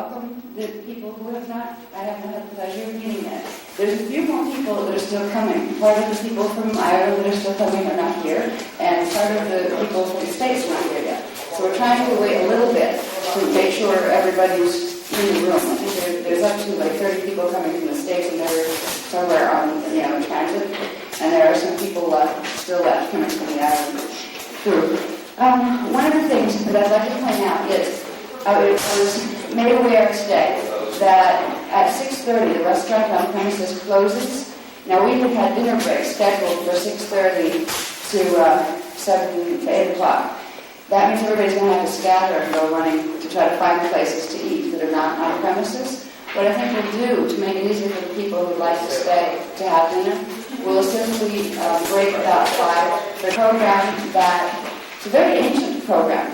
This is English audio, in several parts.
welcome the people who have not. I haven't had the pleasure of meeting yet. There's a few more people that are still coming. Part of the people from Ireland that are still coming are not here, and part of the people from the States are not here yet. So we're trying to wait a little bit to make sure everybody's in the room. I think there's up to like 30 people coming from the States, and they're somewhere on transit, and there are some people still left coming from the Ireland group. One of the things that I'd like to point out is I was made aware today that at 6:30 the restaurant on premises closes. Now we had dinner break scheduled for 6:30 to 7 to 8 o'clock. That means everybody's going to have to scatter and go running to try to find places to eat that are not on premises. What I think we'll do to make it easier for the people who would like to stay to have dinner, we'll simply break about 5. The program it's a very ancient program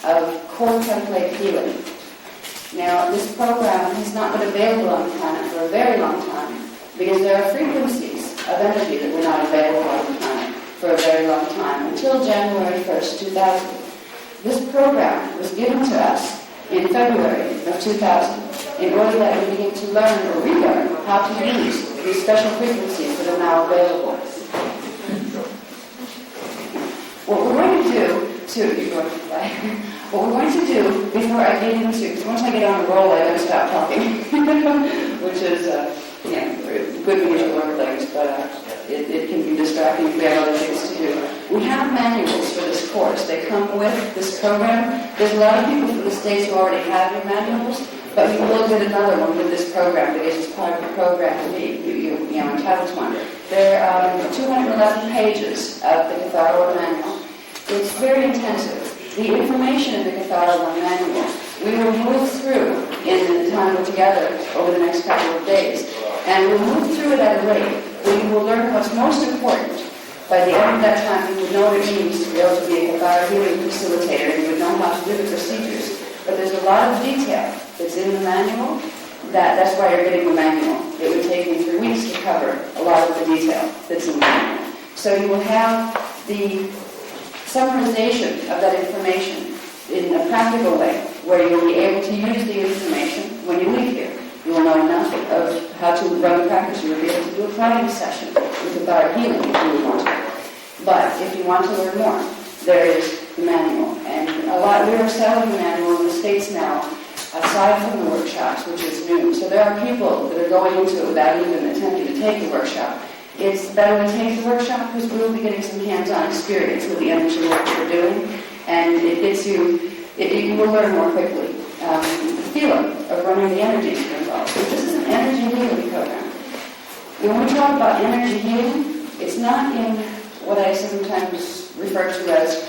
of core template healing. Now, this program has not been available on the planet for a very long time because there are frequencies of energy that were not available on the planet for a very long time, until January 1st, 2000. This program was given to us in February of 2000 in order that we begin to learn or relearn how to use these special frequencies that are now available. What we're going to do before I get into, because once I get on the roll, I don't stop talking, which is good when you learn things, but it can be distracting if we have other things to do. We have manuals for this course. They come with this program. There's a lot of people from the States who already have your manuals, but you will get another one with this program because it's part of the program to be entitled to one. There are 211 pages of the Kathara manual. It's very intensive. The information in the Kathara manual we will move through in the time we're together over the next couple of days. And we'll move through it at a rate where you will learn what's most important. By the end of that time, you would know what it means to be able to be a Kathara healing facilitator, and you would know how to do the procedures. But there's a lot of detail that's in the manual. That's why you're getting the manual. It would take me 3 weeks to cover a lot of the detail that's in the manual. So you will have the summarization of that information in a practical way, where you'll be able to use the information when you leave here. You will know enough of how to run the practice. You will be able to do a practice session with Kathara healing if you want to. But if you want to learn more, there is the manual. And we are selling the manual in the States now, aside from the workshops, which is new. So there are people that are going into it without even attempting to take the workshop. It's better to take the workshop because we will be getting some hands-on experience with the energy work we're doing, and it gets you will learn more quickly. The feeling of running the energies involved. So this is an energy healing program. When we talk about energy healing, it's not in what I sometimes refer to as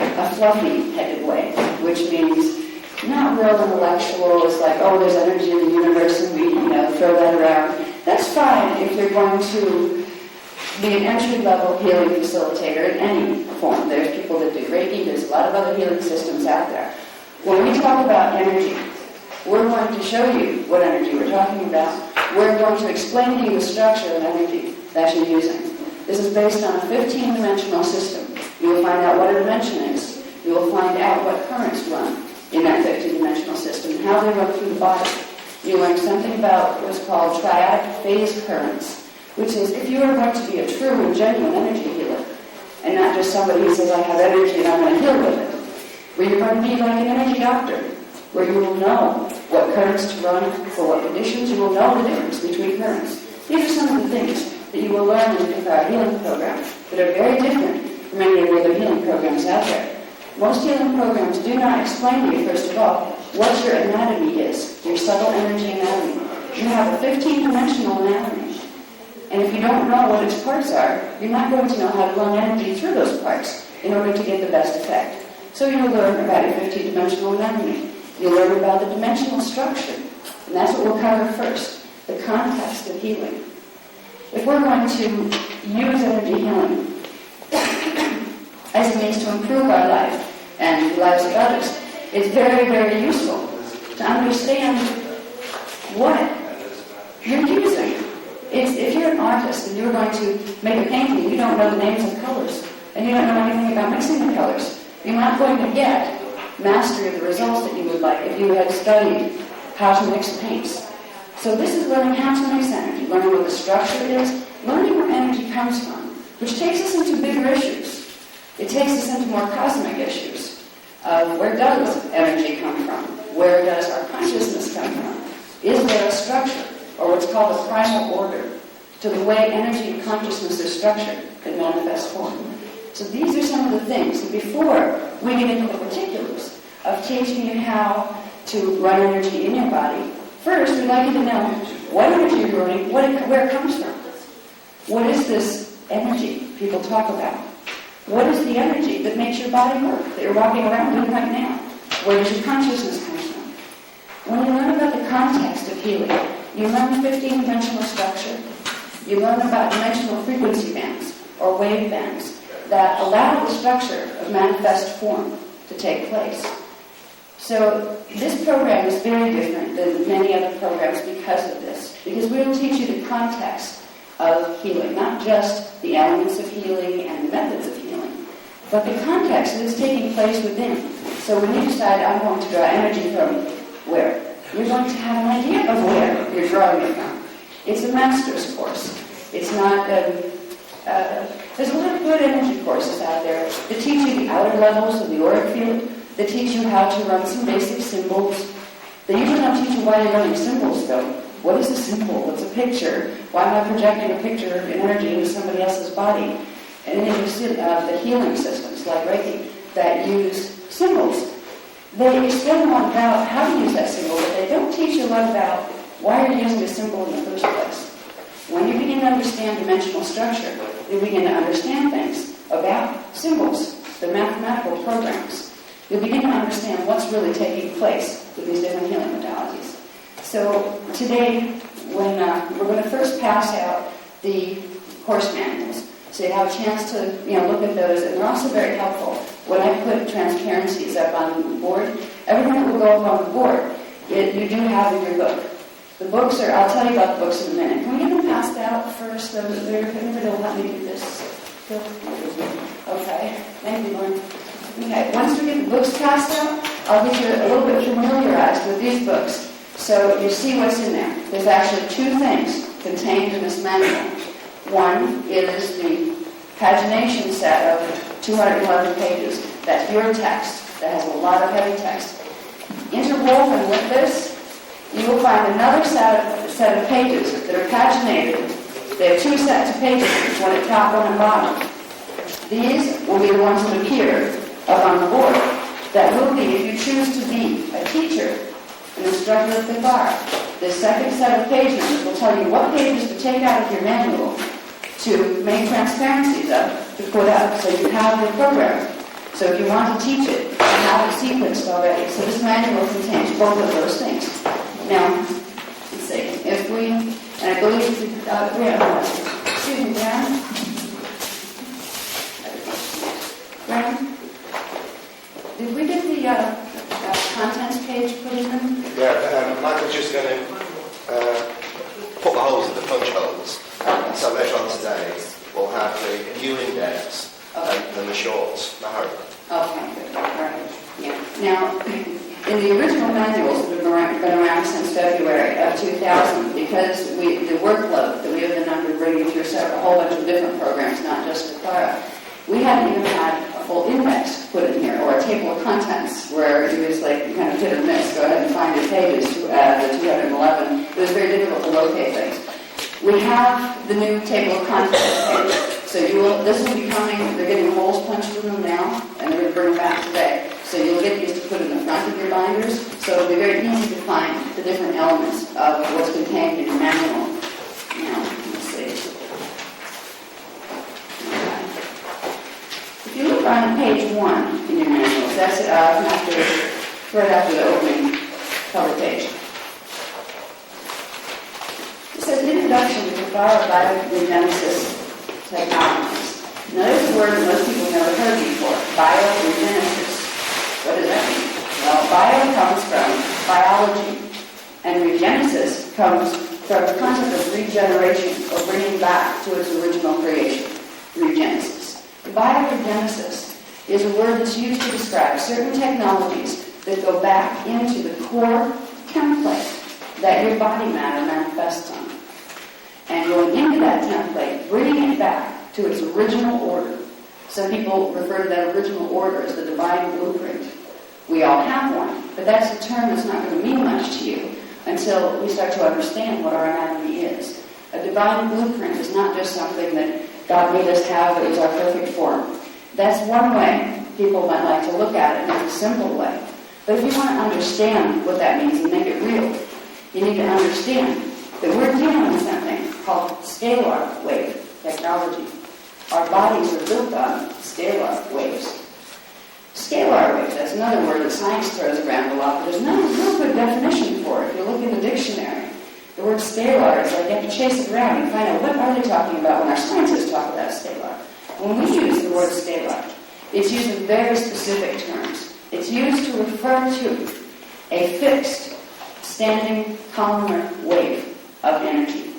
a fluffy-headed way, which means not real intellectual. It's like, there's energy in the universe, and we throw that around. That's fine if you're going to be an entry-level healing facilitator in any form. There's people that do Reiki. There's a lot of other healing systems out there. When we talk about energy, we're going to show you what energy we're talking about. We're going to explain to you the structure of energy that you're using. This is based on a 15-dimensional system. You will find out what a dimension is. You will find out what currents run in that 15-dimensional system and how they run through the body. You learn something about what's called triadic phase currents, which is if you are going to be a true and genuine energy healer, and not just somebody who says, I have energy and I'm going to heal with it, where you're going to be like an energy doctor, where you will know what currents to run for what conditions. You will know the difference between currents. These are some of the things that you will learn in the Kathara healing program that are very different from any of the other healing programs out there. Most healing programs do not explain to you, first of all, what your anatomy is, your subtle energy anatomy. You have a 15-dimensional anatomy. And if you don't know what its parts are, you're not going to know how to run energy through those parts in order to get the best effect. So you'll learn about your 15-dimensional anatomy. You'll learn about the dimensional structure. And that's what we'll cover first, the context of healing. If we're going to use energy healing as a means to improve our life and the lives of others, it's very, very useful to understand what you're using. If you're an artist and you're going to make a painting, you don't know the names of colors, and you don't know anything about mixing the colors, you're not going to get mastery of the results that you would like if you had studied how to mix paints. So this is learning how to mix energy, learning what the structure is, learning where energy comes from, which takes us into bigger issues. It takes us into more cosmic issues of where does energy come from? Where does our consciousness come from? Is there a structure, or what's called a primal order, to the way energy and consciousness are structured in manifest form? So these are some of the things. And before we get into the particulars of teaching you how to run energy in your body, first we'd like you to know what energy you're running, where it comes from. What is this energy people talk about? What is the energy that makes your body work, that you're walking around in right now? Where does your consciousness come from? When you learn about the context of healing, you learn 15-dimensional structure. You learn about dimensional frequency bands, or wave bands, that allow the structure of manifest form to take place. So this program is very different than many other programs because of this. Because we will teach you the context of healing, not just the elements of healing and the methods of healing, but the context that is taking place within. So when you decide, I'm going to draw energy from where, you're going to have an idea of where you're drawing it from. It's a master's course. It's not, there's a lot of good energy courses out there that teach you the outer levels of the auric field, that teach you how to run some basic symbols. They usually don't teach you why you're running symbols, though. What is a symbol? What's a picture? Why am I projecting a picture of energy into somebody else's body? And then you see the healing systems, like Reiki, that use symbols. They explain a lot about how to use that symbol, but they don't teach you a lot about why you're using a symbol in the first place. When you begin to understand dimensional structure, you begin to understand things about symbols, the mathematical programs. You'll begin to understand what's really taking place with these different healing modalities. So today, when we're going to first pass out the course manuals, so you have a chance to look at those, and they're also very helpful. When I put transparencies up on the board, everything that will go up on the board, you do have in your book. The books are, I'll tell you about the books in a minute. Can we get them passed out first? Anybody will help me do this? Okay, thank you, Lauren. Okay, once we get the books passed out, I'll get you a little bit familiarized with these books. So you see what's in there. There's actually two things contained in this manual. One is the pagination set of 211 pages. That's your text. That has a lot of heavy text. Interwoven with this, you will find another set of pages that are paginated. They have two sets of pages, one at top, one at bottom. These will be the ones that appear up on the board. That will be, if you choose to be a teacher, an instructor of Kathara. The second set of pages will tell you what pages to take out of your manual to make transparencies of, to put up, so you have your program. So if you want to teach it, you have it sequenced already. So this manual contains both of those things. Now, let's see, if we, and I believe, excuse me, Graham, did we get the contents page put in them? Yeah, Michael's just going to put the holes in the punch holes. So later on today, we'll have the new index and the shorts, the hurry. Okay, good. All right. Yeah. Now, in the original manuals that have been around since February of 2000, because the workload that we have been under bringing through a whole bunch of different programs, not just Kathara, we hadn't even had a full index put in here, or a table of contents, where it was like, you kind of hit or miss, go ahead and find your pages to the 211. It was very difficult to locate things. We have the new table of contents page. So this will be coming, they're getting holes punched in them now, and they're going to bring them back today. So you'll get these to put in the front of your binders, so it'll be very easy to find the different elements of what's contained in your manual. Now, let's see. Okay. If you look on page 1 in your manuals, that's right after the opening cover page. It says Introduction to Kathara Biogenesis Technologies. Now, there's a word that most people have never heard before, bioregenesis. What does that mean? Well, bio comes from biology, and regenesis comes from the concept of regeneration, or bringing back to its original creation, regenesis. Bioregenesis is a word that's used to describe certain technologies that go back into the core template that your body matter manifests on. And going into that template, bringing it back to its original order. Some people refer to that original order as the divine blueprint. We all have one, but that's a term that's not going to mean much to you until we start to understand what our anatomy is. A divine blueprint is not just something that God made us have that is our perfect form. That's one way people might like to look at it in a simple way. But if you want to understand what that means and make it real, you need to understand that we're dealing with something called scalar wave technology. Our bodies are built on scalar waves. Scalar waves, that's another word that science throws around a lot, but there's no real good definition for it. If you look in the dictionary, the word scalar is like you have to chase it around and find out what are they talking about when our scientists talk about scalar. When we use the word scalar, it's used in very specific terms. It's used to refer to a fixed, standing, columnar wave of energy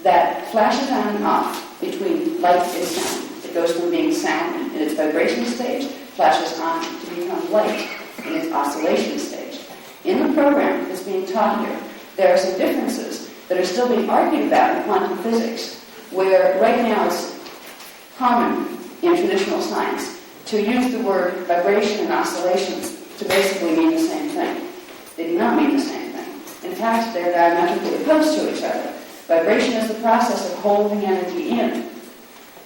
that flashes on and off between light and sound. It goes from being sound in its vibration stage, flashes on to become light in its oscillation stage. In the program that's being taught here, there are some differences that are still being argued about in quantum physics, where right now it's common in traditional science to use the word vibration and oscillations to basically mean the same thing. They do not mean the same thing. In fact, they're diametrically opposed to each other. Vibration is the process of holding energy in.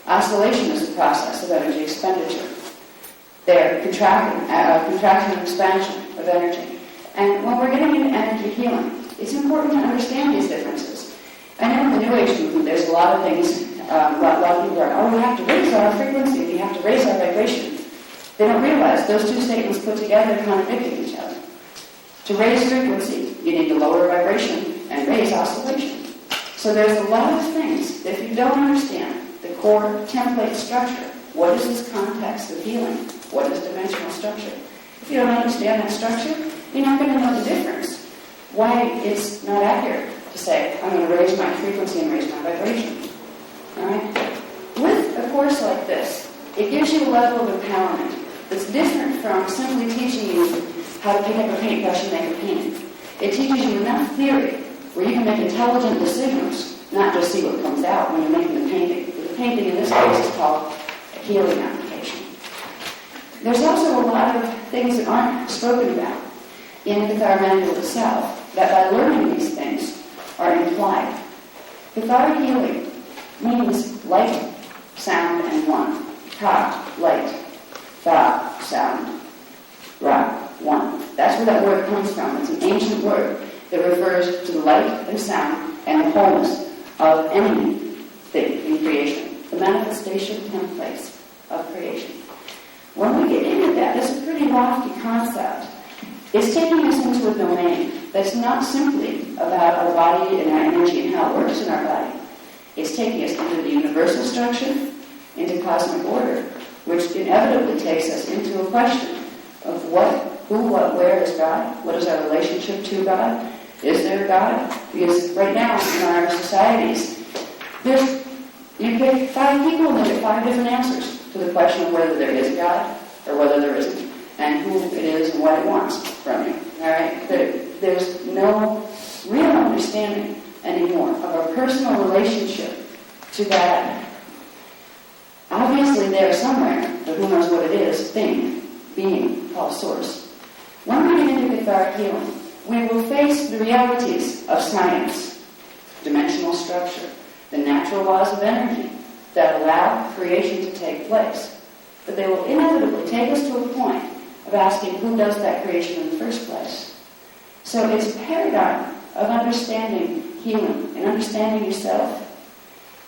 Oscillation is the process of energy expenditure. They're contraction and expansion of energy. And when we're getting into energy healing, it's important to understand these differences. I know in the New Age movement, there's a lot of things, a lot of people are, we have to raise our frequency, we have to raise our vibration. They don't realize those two statements put together are contradicting each other. To raise frequency, you need to lower vibration and raise oscillation. So there's a lot of things that if you don't understand the core template structure, what is this context of healing? What is dimensional structure? If you don't understand that structure, you're not going to know the difference. Why it's not accurate to say, I'm going to raise my frequency and raise my vibration. All right? With a course like this, it gives you a level of empowerment that's different from simply teaching you how to pick up a paintbrush and make a painting. It teaches you enough theory where you can make intelligent decisions, not just see what comes out when you're making the painting. The painting in this case is called a healing application. There's also a lot of things that aren't spoken about in the Kathara manual itself that by learning these things are implied. Kathara healing means light, sound, and one. Ka, light. Tha, sound. Ra, one. That's where that word comes from. It's an ancient word that refers to the light and sound and the wholeness of anything in creation. The manifestation templates of creation. When we get into that, it's a pretty lofty concept. It's taking us into a domain that's not simply about our body and our energy and how it works in our body. It's taking us into the universal structure, into cosmic order, which inevitably takes us into a question of what, who, what, where is God? What is our relationship to God? Is there a God? Because right now in our societies, you pick 5 people and they get 5 different answers to the question of whether there is a God or whether there isn't, and who it is and what it wants from you. All right? There's no real understanding anymore of our personal relationship to that. Obviously there somewhere, but who knows what it is, thing, being, called source. When we get into Kathara healing, we will face the realities of science, dimensional structure, the natural laws of energy that allow creation to take place. But they will inevitably take us to a point of asking who does that creation in the first place. So it's a paradigm of understanding healing and understanding yourself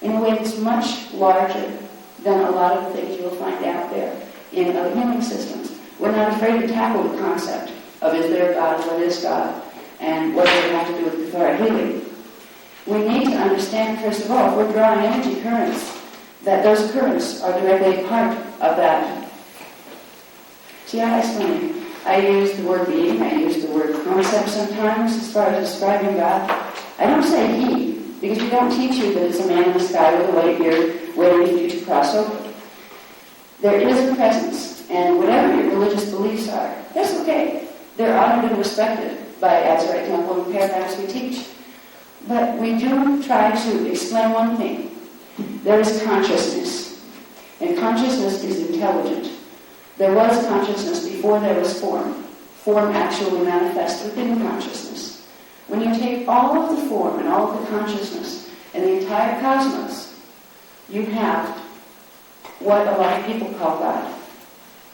in a way that's much larger than a lot of the things you'll find out there in other healing systems. We're not afraid to tackle the concept of is there a God, what is God, and what does it have to do with Kathara healing. We need to understand, first of all, if we're drawing energy currents, that those currents are directly part of that. See, I explain. I use the word being, I use the word concept sometimes as far as describing God. I don't say he, because we don't teach you that it's a man in the sky with a white beard waiting for you to cross over. There is a presence, and whatever your religious beliefs are, that's okay. They're honored and respected, by Azurite Temple and paragraphs we teach. But we do try to explain one thing. There is consciousness, and consciousness is intelligent. There was consciousness before there was form. Form actually manifests within consciousness. When you take all of the form and all of the consciousness and the entire cosmos, you have what a lot of people call God.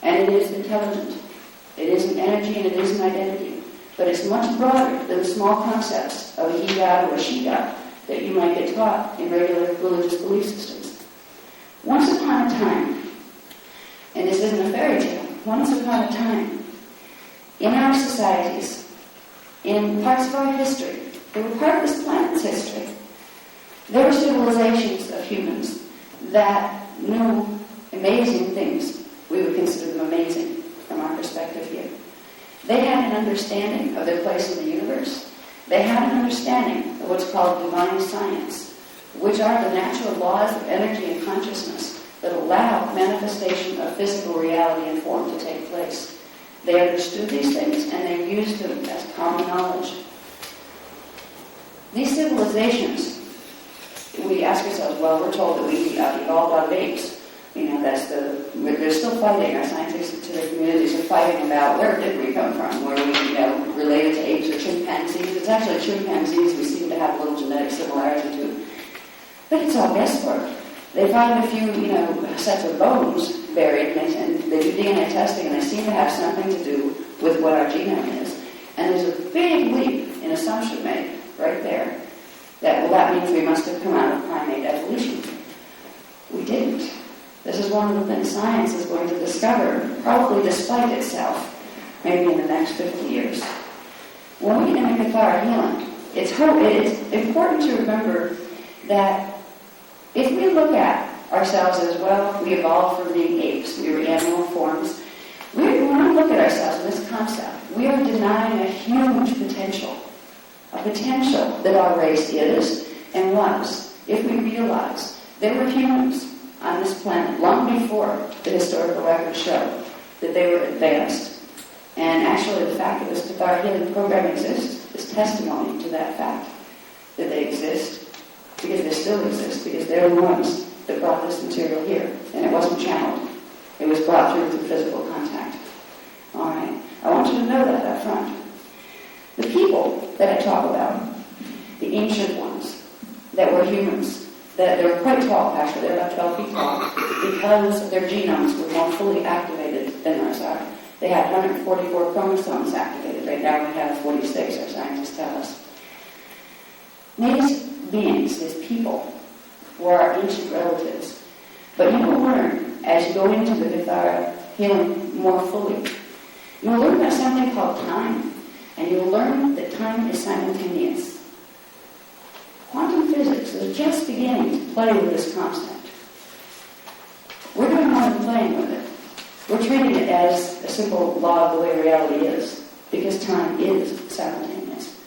And it is intelligent. It is an energy and it is an identity. But it's much broader than the small concepts of a he-God or a she-God that you might get taught in regular religious belief systems. Once upon a time, and this isn't a fairy tale, once upon a time, in our societies, in parts of our history, that were part of this planet's history, there were civilizations of humans that knew amazing things. We would consider them amazing from our perspective here. They had an understanding of their place in the universe. They had an understanding of what's called divine science, which are the natural laws of energy and consciousness that allow manifestation of physical reality and form to take place. They understood these things and they used them as common knowledge. These civilizations, we ask ourselves, well, we're told that we evolved out of apes. They're still fighting. Our scientists to their communities are fighting about where did we come from? Were we, related to apes or chimpanzees? It's actually chimpanzees we seem to have a little genetic similarity to. But it's all guesswork. They find a few, sets of bones buried, and they do DNA testing, and they seem to have something to do with what our genome is. And there's a big leap in assumption made right there that means we must have come out of primate evolution. We didn't. This is one of the things science is going to discover, probably despite itself, maybe in the next 50 years. When we enter Kathara healing, it's important to remember that if we look at ourselves as, well, we evolved from being apes, we were animal forms, when we look at ourselves in this concept, we are denying a huge potential, a potential that our race is and was, if we realize there were humans on this planet long before the historical records show that they were advanced. And actually the fact that this Kathara healing program exists is testimony to that fact, that they exist, because they still exist, because they're the ones that brought this material here. And it wasn't channeled. It was brought through physical contact. All right. I want you to know that up front. The people that I talk about, the ancient ones that were humans, that they were quite tall, actually, they're about 12 feet tall, because their genomes were more fully activated than ours are. They had 144 chromosomes activated. Right now we have 46, our scientists tell us. These beings, these people, were our ancient relatives. But you will learn, as you go into the Kathara healing more fully, you will learn about something called time, and you will learn that time is simultaneous. Quantum physics is just beginning to play with this concept. We're doing more than playing with it. We're treating it as a simple law of the way reality is, because time is simultaneous.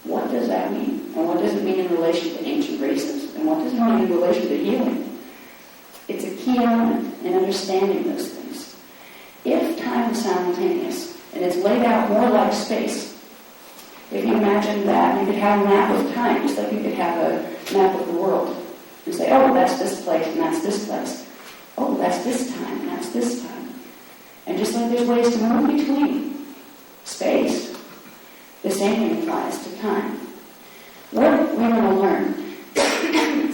What does that mean? And what does it mean in relation to ancient races? And what does it mean in relation to healing? It's a key element in understanding those things. If time is simultaneous, and it's laid out more like space, if you imagine that you could have a map of time, just like you could have a map of the world, and say, oh, that's this place and that's this place. Oh, that's this time and that's this time. And just like there's ways to move between space, the same thing applies to time. What we're going to learn, in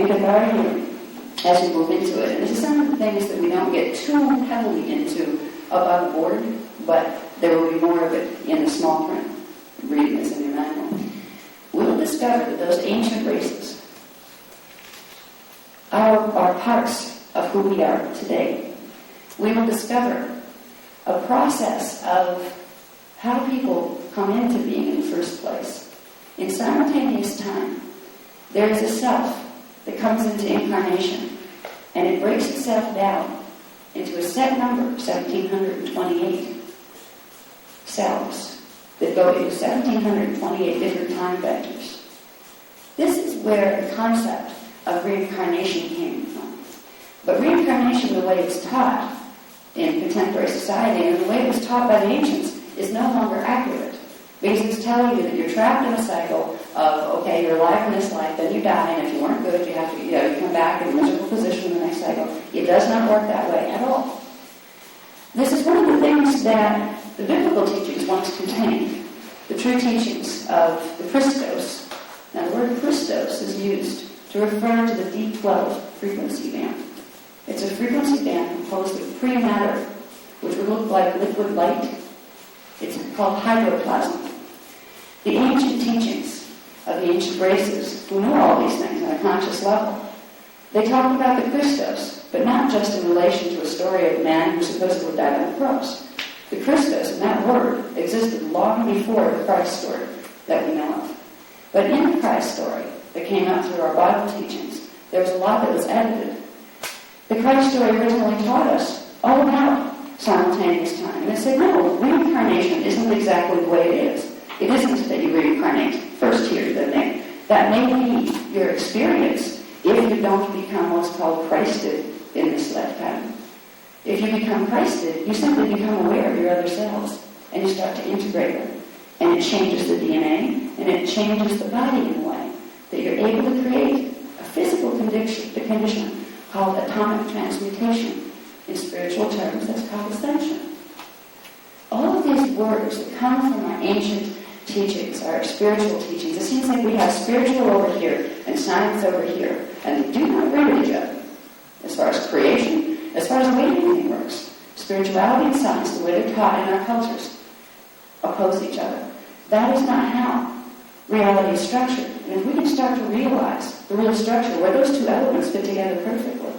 Kathara healing, as we move into it, and this is some of the things that we don't get too heavily into above board, but there will be more of it in the small print. Reading this in your manual, we'll discover that those ancient races are parts of who we are today. We will discover a process of how people come into being in the first place. In simultaneous time, there is a self that comes into incarnation, and it breaks itself down into a set number, 1,728 cells, that go into 1,728 different time vectors. This is where the concept of reincarnation came from. But reincarnation, the way it's taught in contemporary society, and the way it was taught by the ancients, is no longer accurate. Because it's telling you that you're trapped in a cycle of, okay, you're alive in this life, then you die, and if you weren't good, you have to, you come back in a miserable position in the next cycle. It does not work that way at all. This is one of the things that the biblical teachings once contained, the true teachings of the Christos. Now, the word Christos is used to refer to the D12 frequency band. It's a frequency band composed of pre-matter, which would look like liquid light. It's called hydroplasm. The ancient teachings of the ancient races who knew all these things on a conscious level, they talked about the Christos, but not just in relation to a story of man who supposedly died on the cross. The Christos, in that word, existed long before the Christ story that we know of. But in the Christ story that came out through our Bible teachings, there was a lot that was edited. The Christ story originally taught us all about simultaneous time. And it said, no, reincarnation isn't exactly the way it is. It isn't that you reincarnate first here, then there. That may be your experience if you don't become what's called Christed in this lifetime. If you become Christed, you simply become aware of your other selves, and you start to integrate them. And it changes the DNA, and it changes the body in a way that you're able to create a physical condition called atomic transmutation. In spiritual terms, that's called ascension. All of these words that come from our ancient teachings, our spiritual teachings, it seems like we have spiritual over here and science over here, and they do not agree with each other. As far as creation, as far as the way anything works, spirituality and science, the way they're taught in our cultures, oppose each other. That is not how reality is structured. And if we can start to realize the real structure, where those two elements fit together perfectly,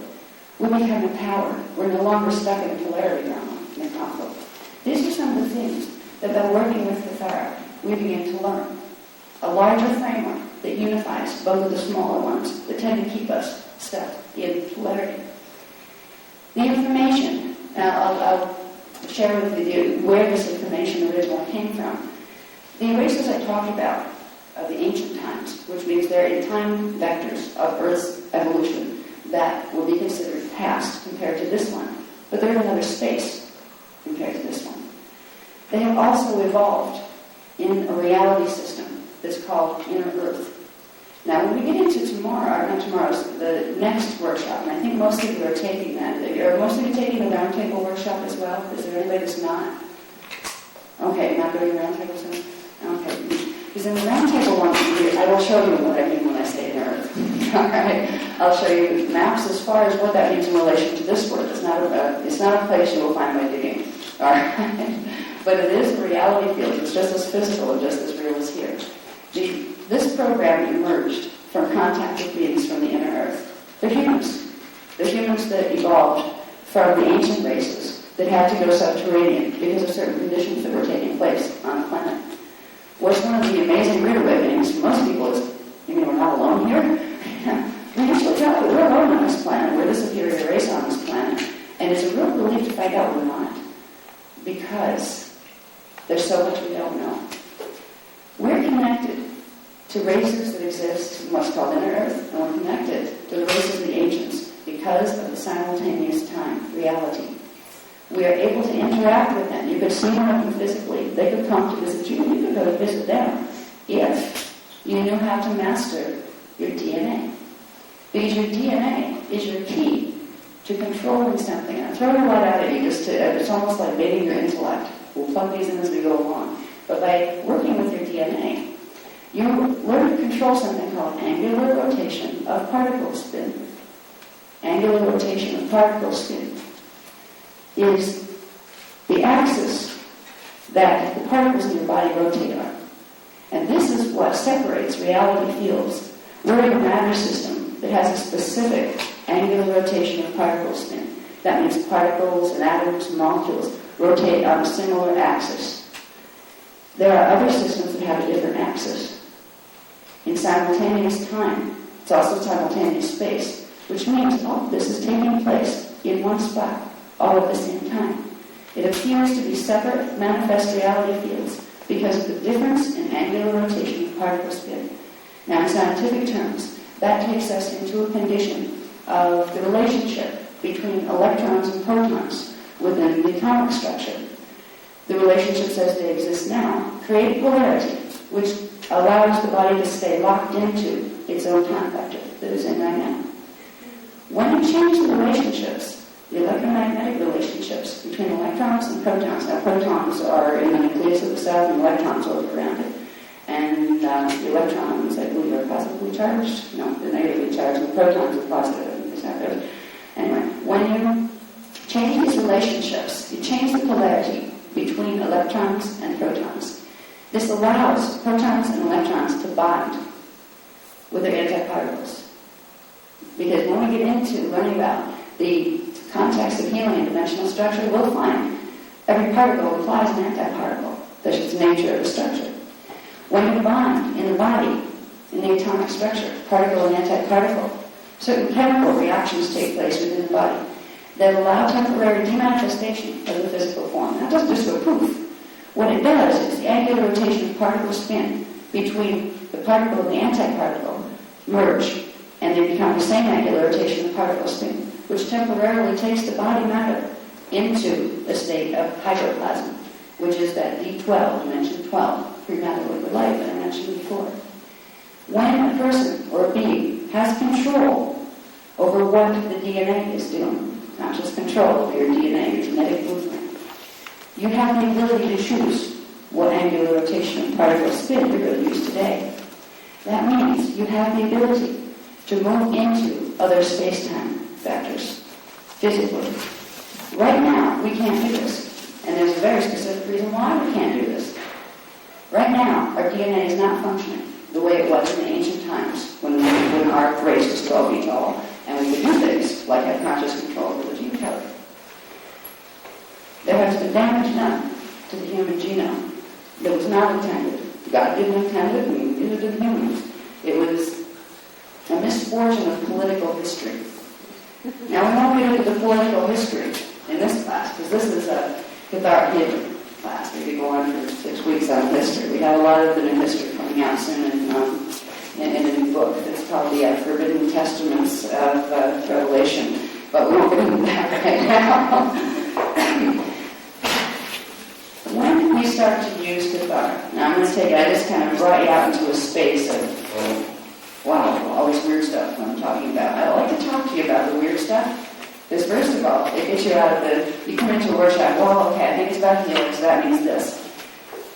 we become empowered. We're no longer stuck in a polarity drama and conflict. These are some of the things that by working with Kathara, we begin to learn. A larger framework that unifies both of the smaller ones that tend to keep us stuck in polarity. The information, I'll share with you where this information originally came from. The erasers I talked about of the ancient times, which means they're in time vectors of Earth's evolution that will be considered past compared to this one, but they're in another space compared to this one. They have also evolved in a reality system that's called Inner Earth. Now, when we get into the next workshop, and I think most of you are taking that. Are most of you taking the roundtable workshop as well? Is there anybody that's not? Okay, not doing the roundtable soon? Okay. Because in the roundtable one, I will show you what I mean when I say Inner Earth. All right? I'll show you maps as far as what that means in relation to this world. It's not a place you will find by digging. All right? But it is a reality field. It's just as physical and just as real as here. This program emerged from contact with beings from the inner earth. They're humans. They're humans that evolved from the ancient races that had to go subterranean because of certain conditions that were taking place on the planet. What's one of the amazing rude awakenings for most people is, you mean we're not alone here? We just look out that we're alone on this planet. We're the superior race on this planet. And it's a real relief to find out we're not. Because there's so much we don't know. We're connected to races that exist in what's called inner earth, and we're connected to the races of the ancients because of the simultaneous time reality. We are able to interact with them. You could see one of them physically. They could come to visit you, and you could go to visit them if you knew how to master your DNA. Because your DNA is your key to controlling something. I'm throwing a lot out at you it's almost like baiting your intellect. We'll plug these in as we go along. But by working with your DNA, you learn to control something called angular rotation of particle spin. Angular rotation of particle spin is the axis that the particles in your body rotate on. And this is what separates reality fields. We're in a matter system that has a specific angular rotation of particle spin. That means particles and atoms and molecules rotate on a similar axis. There are other systems that have a different axis. In simultaneous time, it's also simultaneous space, which means all of this is taking place in one spot, all at the same time. It appears to be separate manifest reality fields because of the difference in angular rotation of particle spin. Now, in scientific terms, that takes us into a condition of the relationship between electrons and protons within the atomic structure. the relationships as they exist now create polarity, which allows the body to stay locked into its own time vector that is in right now. When you change the relationships, the electromagnetic relationships between electrons and protons. Now, protons are in the nucleus of the cell, and electrons orbit around it. And the electrons, I believe, are positively charged. No, they're negatively charged, and the protons are positive. Is that right? Anyway, when you change these relationships, you change the polarity between electrons and protons. This allows protons and electrons to bond with their antiparticles. Because when we get into learning about the context of healing and dimensional structure, we'll find every particle implies an antiparticle. That's just the nature of the structure. When you bond in the body, in the atomic structure, particle and antiparticle, certain chemical reactions take place within the body that allow temporary demanifestation of the physical form. That doesn't just go poof. What it does is the angular rotation of particle spin between the particle and the antiparticle merge, and they become the same angular rotation of particle spin, which temporarily takes the body matter into a state of hydroplasm, which is that D12, dimension 12, pre-matter liquid light that I mentioned before. When a person or a being has control over what the DNA is doing, not just control over your DNA, your genetic movement, you have the ability to choose what angular rotation of particle spin you're going to use today. That means you have the ability to move into other space-time vectors physically. Right now, we can't do this, and there's a very specific reason why we can't do this. Right now, our DNA is not functioning the way it was in the ancient times when our race was 12 feet tall, and we could do things like have conscious control over the gene code. There has been damage done to the human genome that was not intended. God didn't intend it, and neither did humans. It was a misfortune of political history. Now, we won't get into the political history in this class, because this is a Kathara Healing class. We could go on for 6 weeks on history. We have a lot of the new history coming out soon in a new book. It's called the Forbidden Testaments of Revelation, but we won't get into that right now. When we start to use Kathara, now I'm going to take it, I just kind of brought you out into a space of, wow, all this weird stuff I'm talking about. I like to talk to you about the weird stuff, because first of all, it gets you out of you come into a workshop, well, okay, I think it's about healing, so that means this.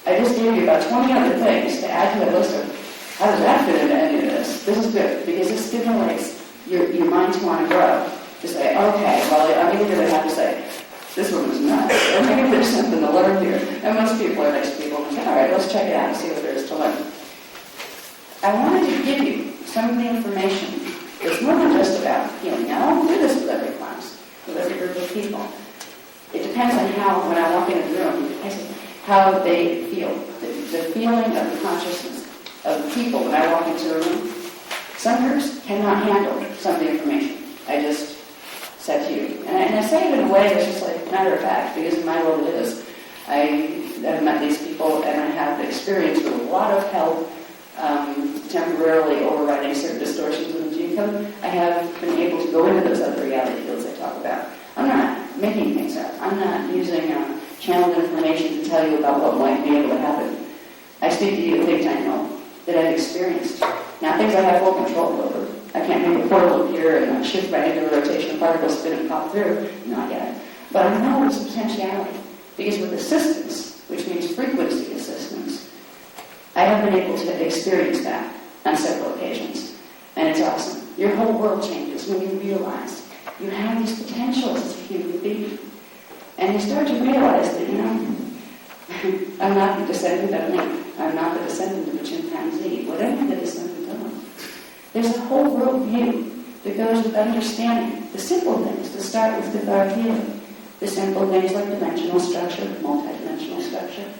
I just gave you about 20 other things to add to the list of how does that fit into any of this. This is good, because it stimulates your mind to want to grow. To say, okay, well, I'm either going to have to say, this one was nuts, or maybe there's something to learn here. And most people are nice people and say, all right, let's check it out and see what there is to learn. I wanted to give you some of the information that's more than just about healing. Now, I don't do this with every class, with every group of people. It depends on how, when I walk into the room, how they feel. The feeling of the consciousness of the people when I walk into a room. Some groups cannot handle some of the information I just said to you. And I say it in a way that's just like matter of fact, because in my world it is. I have met these people and I have experienced with a lot of help temporarily overriding certain distortions in the gene code. I have been able to go into those other reality fields I talk about. I'm not making things up. I'm not using channeled information to tell you about what might be able to happen. I speak to you things I know that I've experienced. Now, things I have full control over. I can't make a portal appear and shift my angular rotation of particles, spin and pop through. Not yet. But I know it's potentiality. Because with assistance, which means frequency assistance, I have been able to experience that on several occasions. And it's awesome. Your whole world changes when you realize you have these potentials as a human being. And you start to realize that, I'm not the descendant of an ape. I'm not the descendant of a chimpanzee. Whatever the descendant of. There's a whole world view that goes with understanding the simple things that start with Kathara healing. The simple things like dimensional structure, multidimensional structure.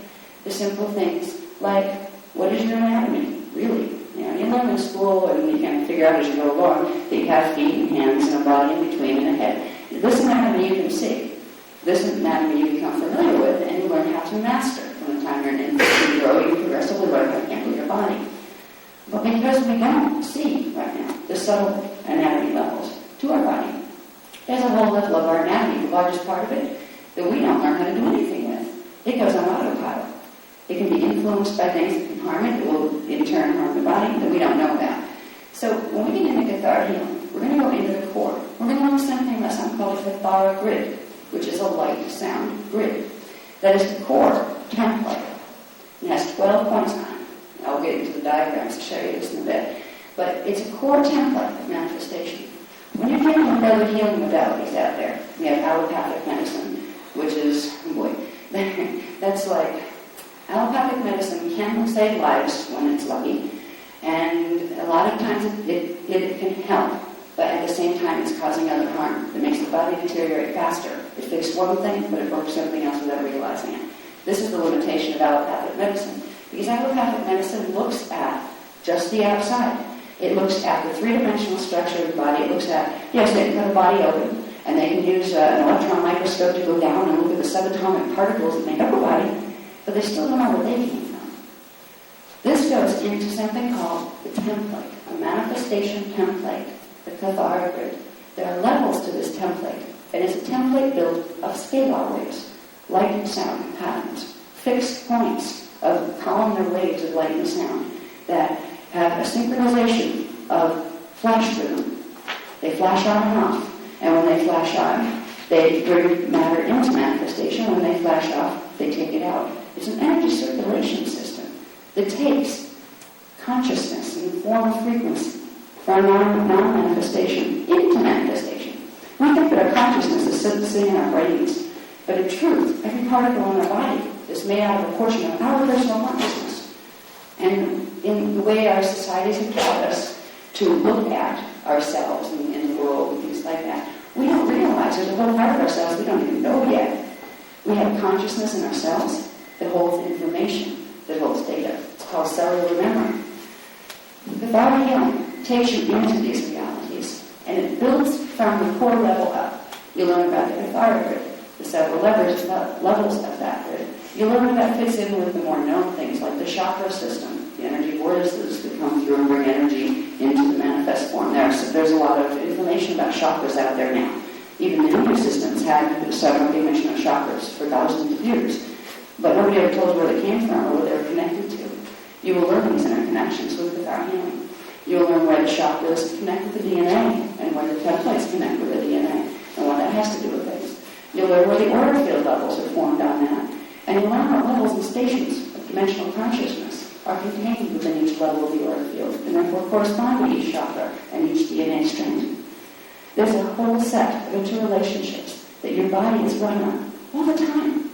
The simple things like, what is your anatomy, really? You learn in school and you can figure out as you go along that you have feet and hands and a body in between and a head. This anatomy you can see. This anatomy you become familiar with and you learn how to master. From the time you're an infant you grow, you progressively learn how to handle your body. But because we don't see right now the subtle anatomy levels to our body, there's a whole level of our anatomy, the largest part of it, that we don't learn how to do anything with. It goes on autopilot. It can be influenced by things that can harm it. It will, in turn, harm the body that we don't know about. So when we get into Kathara healing, we're going to go into the core. We're going to learn something that's called a Kathara grid, which is a light sound grid. That is the core template. It has 12 points on it. I'll get into the diagrams to show you this in a bit. But it's a core template of manifestation. When you're dealing with other healing modalities out there, we have allopathic medicine, which is, that's like, allopathic medicine can save lives when it's lucky, and a lot of times it can help, but at the same time it's causing other harm. It makes the body deteriorate faster. It fixed one thing, but it broke something else without realizing it. This is the limitation of allopathic medicine, because allopathic medicine looks at just the outside. It looks at the three-dimensional structure of the body. It looks at, yes, they can cut the body open, and they can use an electron microscope to go down and look at the subatomic particles that make up the body, but they still don't know where they came from. This goes into something called the template, a manifestation template, the Kathara grid. There are levels to this template, and it's a template built of scalar waves, light and sound patterns, fixed points of columnar waves of light and sound that have a synchronization of flash rhythm. They flash on and off, and when they flash on, they bring matter into manifestation. When they flash off, they take it out. It's an energy circulation system that takes consciousness in the form of frequency from non-manifestation into manifestation. We think that our consciousness is sitting in our brains, but in truth, every particle in our body is made out of a portion of our personal consciousness. And in the way our societies have taught us to look at ourselves and the world and things like that, we don't realize there's a whole part of ourselves we don't even know yet. We have consciousness in ourselves that holds information, that holds data. It's called cellular memory. The body healing takes you into these realities, and it builds from the core level up. You learn about the Kathara grid, the several levels of that grid. You learn how that fits in with the more known things like the chakra system, the energy vortices that come through and bring energy into the manifest form. There's a lot of information about chakras out there now. Even the Hindu systems had several dimensional chakras for thousands of years, but nobody ever told you where they came from or what they were connected to. You will learn these interconnections with Kathara healing. You will learn where the chakras connect with the DNA and where the templates connect with the DNA and what that has to do with things. You'll learn where the aura field levels are formed on that. And you'll learn what levels and stations of dimensional consciousness are contained within each level of the aura field and therefore correspond to each chakra and each DNA strand. There's a whole set of interrelationships that your body is run on all the time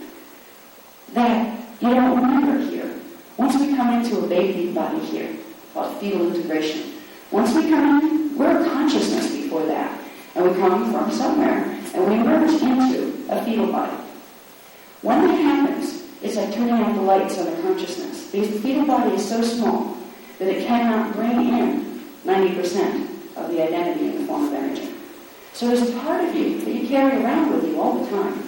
that you don't remember here. Once we come into a baby body here, called fetal integration, once we come in, we're a consciousness before that. And we come from somewhere, and we merge into a fetal body. When that happens, it's like turning on the lights on the consciousness, because the fetal body is so small that it cannot bring in 90% of the identity in the form of energy. So there's a part of you that you carry around with you all the time.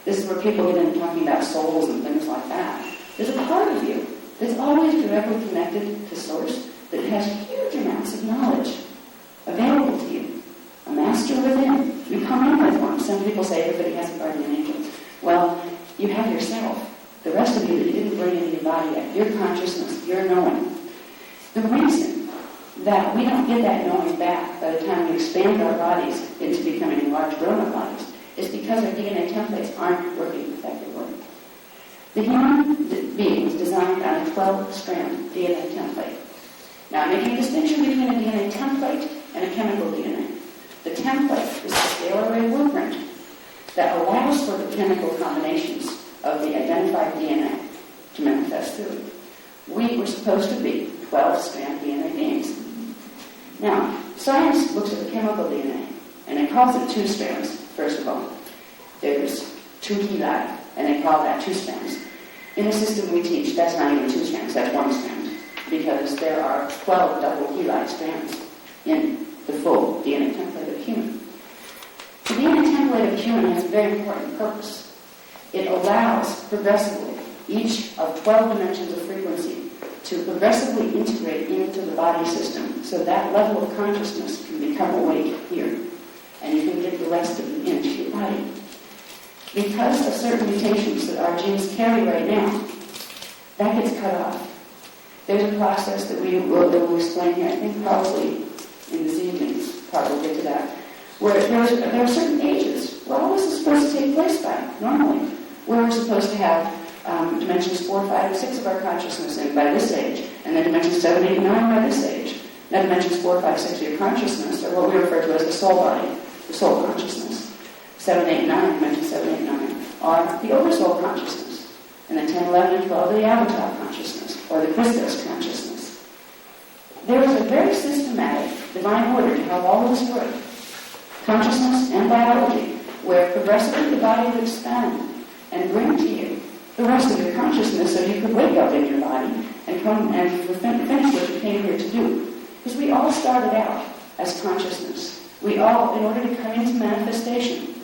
This is where people get into talking about souls and things like that. There's a part of you that's always directly connected to Source that has huge amounts of knowledge available to you. A master within. You come in with one. Some people say everybody has a guardian angel. Well, you have yourself. The rest of you that you didn't bring into your body yet. Your consciousness, your knowing. The reason that we don't get that knowing back by the time we expand our bodies into becoming large grown-up bodies is because our DNA templates aren't working effectively. The human being was designed on a 12-strand DNA template. Now, I'm making a distinction between a DNA template and a chemical DNA. The template is a scalar array blueprint that allows for the chemical combinations of the identified DNA to manifest through. We were supposed to be 12-strand DNA beings. Now, science looks at the chemical DNA, and it calls it 2 strands, first of all. There's 2 heli, and they call that 2 strands. In the system we teach, that's not even 2 strands, that's 1 strand, because there are 12 double heli strands in the full DNA template of human. The DNA template of human has a very important purpose. It allows progressively each of 12 dimensions of frequency to progressively integrate into the body system so that level of consciousness can become awake here. And you can get the rest of it into your body. Because of certain mutations that our genes carry right now, that gets cut off. There's a process that we'll explain here, I think probably in this evening's part we'll get to that, where there are certain ages where all this is supposed to take place by, normally, where we're supposed to have dimensions 4, 5, and 6 of our consciousness by this age, and then dimensions 7, 8, and 9 by this age. Now dimensions 4, 5, 6 of your consciousness are what we refer to as the soul body, the soul consciousness. 7, 8, and 9, dimensions 7, 8, and 9 are the oversoul consciousness. And then 10, 11, and 12 are the avatar consciousness, or the Christos consciousness. There is a very systematic divine order to how all of this work, consciousness and biology, where progressively the body would expand and bring to you the rest of your consciousness so you could wake up in your body and come and finish what you came here to do. Because we all started out as consciousness. We all, in order to come into manifestation,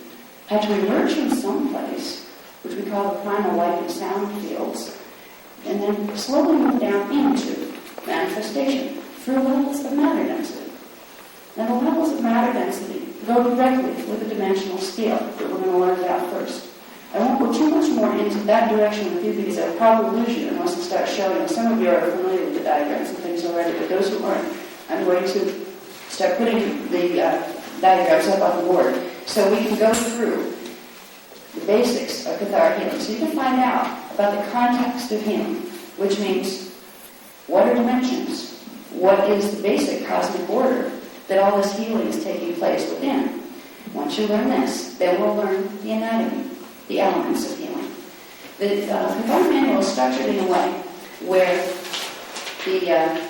had to emerge from some place, which we call the primal light and sound fields, and then slowly move down into manifestation through levels of matter density. Now the levels of matter density go directly with the dimensional scale that we're going to learn about first. I won't go too much more into that direction with you because I'll probably lose you unless I start showing. Some of you are familiar with the diagrams and things already, but those who aren't, I'm going to start putting the diagrams up on the board so we can go through the basics of Kathara healing. So you can find out about the context of healing, which means what are dimensions? What is the basic cosmic order that all this healing is taking place within? Once you learn this, then we'll learn the anatomy, the elements of healing. The Kathara manual is structured in a way where the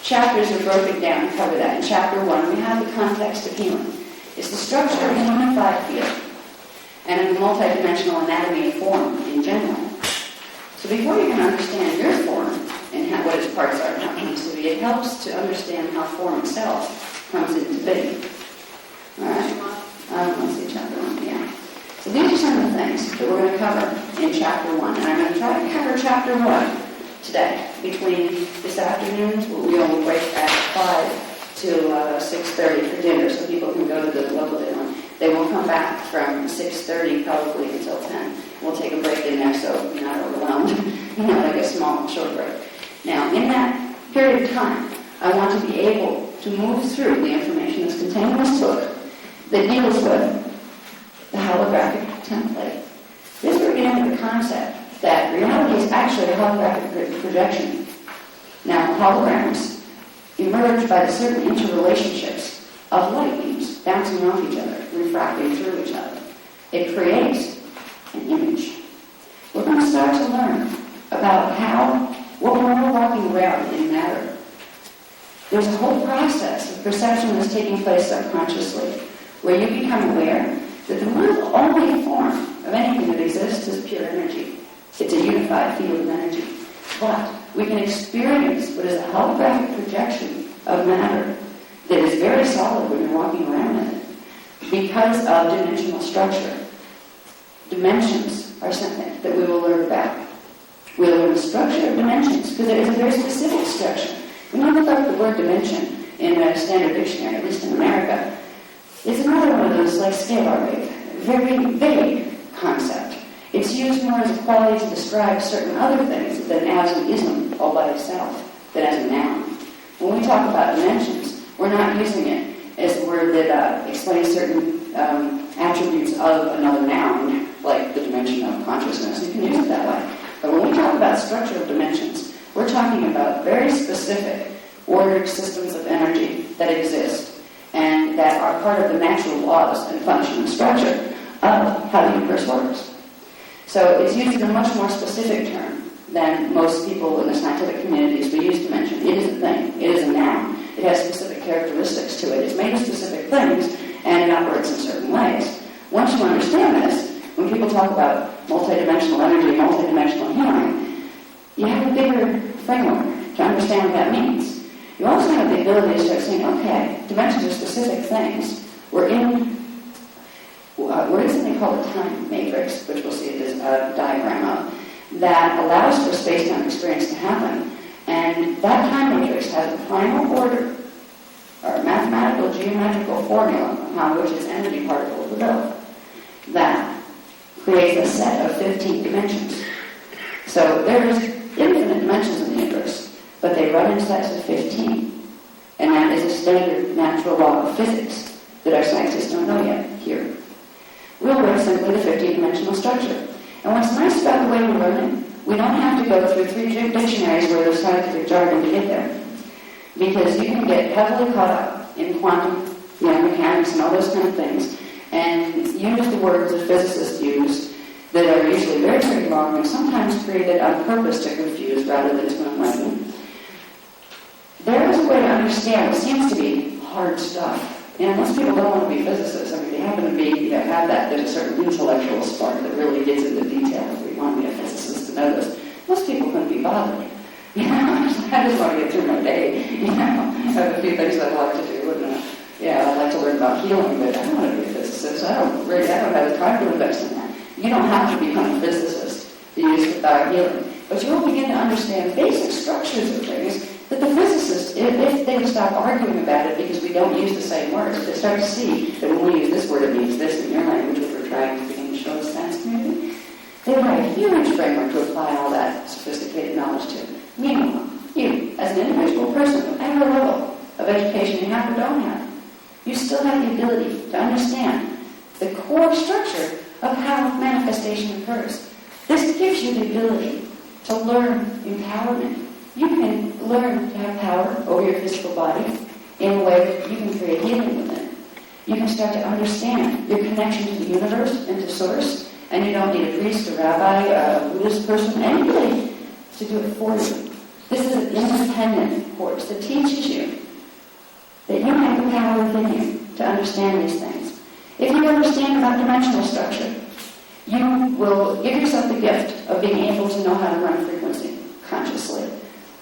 chapters are broken down and cover that. In chapter 1, we have the context of healing. It's the structure of a unified field and a multidimensional anatomy and form in general. So before you can understand your form and what its parts are and how it comes to be, it helps to understand how form itself comes into being. All right? Let's see, chapter 1, yeah. So these are some of the things that we're going to cover in chapter 1. And I'm going to try to cover chapter 1 today. Between this afternoon, we'll break at 5 to 6:30 for dinner so people can go to the local dinner. They will come back from 6:30 probably until 10. We'll take a break in there so you're not overwhelmed. Like a small, short break. Now, in that period of time, I want to be able to move through the information that's contained in this book that deals with the holographic template. This is where we get into the concept that reality is actually a holographic projection. Now, holograms emerge by the certain interrelationships of light beams bouncing off each other, refracting through each other. It creates an image. We're going to start to learn about what we're all walking around in matter. There's a whole process of perception that's taking place subconsciously, where you become aware that the only form of anything that exists is pure energy. It's a unified field of energy. But we can experience what is a holographic projection of matter that is very solid when you're walking around in it because of dimensional structure. Dimensions are something that we will learn about. We'll learn the structure of dimensions because it is a very specific structure. When you look up the word dimension in a standard dictionary, at least in America, it's another one of those like scalar wave, very vague concept. It's used more as a quality to describe certain other things than as an ism all by itself, than as a noun. When we talk about dimensions, we're not using it as a word that explains certain attributes of another noun, like the dimension of consciousness. You can use it that way. But when we talk about structure of dimensions, we're talking about very specific ordered systems of energy that exist and that are part of the natural laws and function and structure of how the universe works. So it's used in a much more specific term than most people in the scientific communities we use dimension. It is a thing. It is a noun. It has specific characteristics to it. It's made of specific things, and it operates in certain ways. Once you understand this, when people talk about multidimensional energy, multidimensional healing, you have a bigger framework to understand what that means. You also have the ability to start saying, okay, dimensions are specific things. We're in something called a time matrix, which we'll see this diagram of, that allows for space-time experience to happen. And that time matrix has a primal order, or mathematical geometrical formula upon which its energy particles are built. That creates a set of 15 dimensions. So there's infinite dimensions in the universe, but they run in sets of 15. And that is a standard natural law of physics that our scientists don't know yet here. We'll learn simply the 15-dimensional structure. And what's nice about the way we learn it, we don't have to go through 3 dictionaries where there's scientific jargon to get there. Because you can get heavily caught up in quantum mechanics and all those kind of things, and use the words that physicists use that are usually very, very long and sometimes created on purpose to confuse rather than to enlighten. There is a way to understand what seems to be hard stuff. And most people don't want to be physicists. I mean, they happen to be, have that, there's a certain intellectual spark that really gets into detail. If we want to be a physicist to know this. Most people couldn't be bothered. I just want to get through my day. I have a few things I'd like to do. And, I'd like to learn about healing, but I don't want to be a physicist. I don't have the time to invest in that. You don't have to become a physicist to use Kathara healing. But you will begin to understand basic structures of things that the physicists, if they stop arguing about it because we don't use the same words, they start to see that when we use this word, it means this in your language, which we're trying to begin to show the science community. They have a huge framework to apply all that sophisticated knowledge to. Meanwhile, you, as an individual person, whatever level of education you have or don't have, you still have the ability to understand the core structure of how manifestation occurs. This gives you the ability to learn empowerment. You can learn to have power over your physical body in a way that you can create healing within it. You can start to understand your connection to the universe and to Source, and you don't need a priest, a rabbi, a Buddhist person, anybody to do it for you. This is an independent course that teaches you that you have the power within you to understand these things. If you understand about dimensional structure, you will give yourself the gift of being able to know how to run frequency consciously,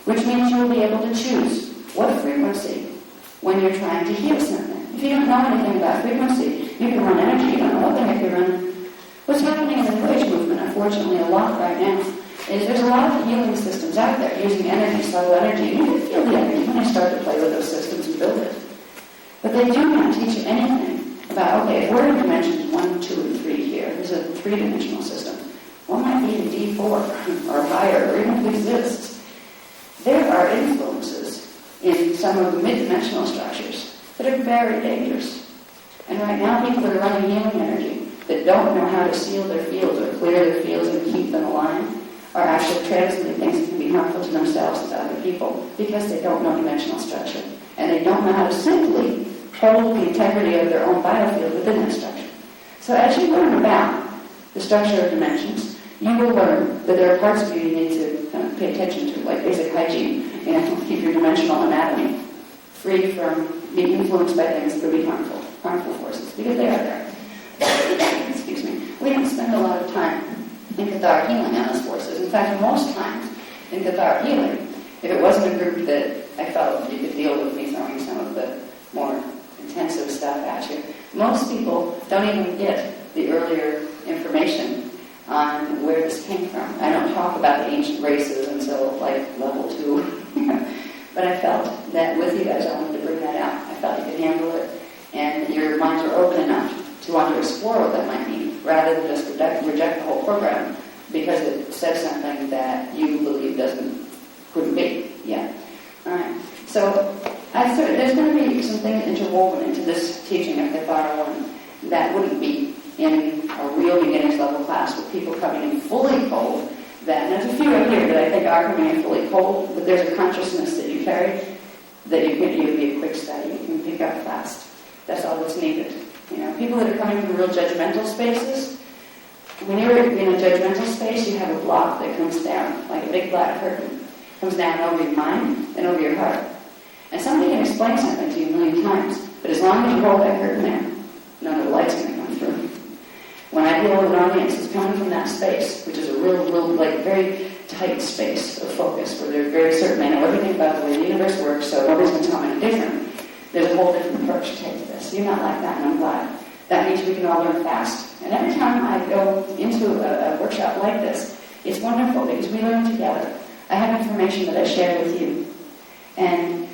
which means you will be able to choose what frequency when you're trying to heal something. If you don't know anything about frequency, you can run energy. You don't know what the heck you're running. What's happening in the New Age movement, unfortunately, a lot right now, is there's a lot of healing systems out there using energy, subtle energy. You can feel the energy when you start to play with those systems and build it. But they do not teach you anything about, okay, if we're in dimensions 1, 2, and 3 here, there's a 3-dimensional system. One might be in D4 or higher, or even if it exists. There are influences in some of the mid-dimensional structures that are very dangerous. And right now, people that are running healing energy that don't know how to seal their fields or clear their fields and keep them aligned are actually transmitting things that can be harmful to themselves and to other people because they don't know dimensional structure. And they don't know how to simply hold the integrity of their own biofield within that structure. So as you learn about the structure of dimensions, you will learn that there are parts of you need to kind of pay attention to, like basic hygiene, keep your dimensional anatomy free from being influenced by things that would be harmful forces, because they are there. Excuse me. We don't spend a lot of time in Kathara healing on those forces. In fact, most times in Kathara healing, if it wasn't a group that I felt you could deal with me throwing some of the more intensive stuff at you, most people don't even get the earlier information on where this came from. I don't talk about the ancient races until like level 2. But I felt that with you guys, I wanted to bring that out. I felt you could handle it, and your minds are open enough to want to explore what that might mean, rather than just reject the whole program because it says something that you believe couldn't be. Yeah. All right. So there's going to be some things interwoven into this teaching of Kathara 1 that wouldn't be in a real beginners level class with people coming in fully cold. And there's a few right here that I think are coming in fully cold, but there's a consciousness that you carry that you can be a quick study. You can pick up fast. That's all that's needed. People that are coming from real judgmental spaces, when you're in a judgmental space, you have a block that comes down, like a big black curtain. Comes down over your mind and over your heart. And somebody can explain something to you a million times, but as long as you hold that curtain there, none of the light's going to come through. When I deal with an audience that's coming from that space, which is a real, very tight space of focus, where they're very certain they know everything about the way the universe works, so nobody's going to tell me any different. There's a whole different approach to take to this. You're not like that, and I'm glad. That means we can all learn fast. And every time I go into a workshop like this, it's wonderful because we learn together. I have information that I share with you, and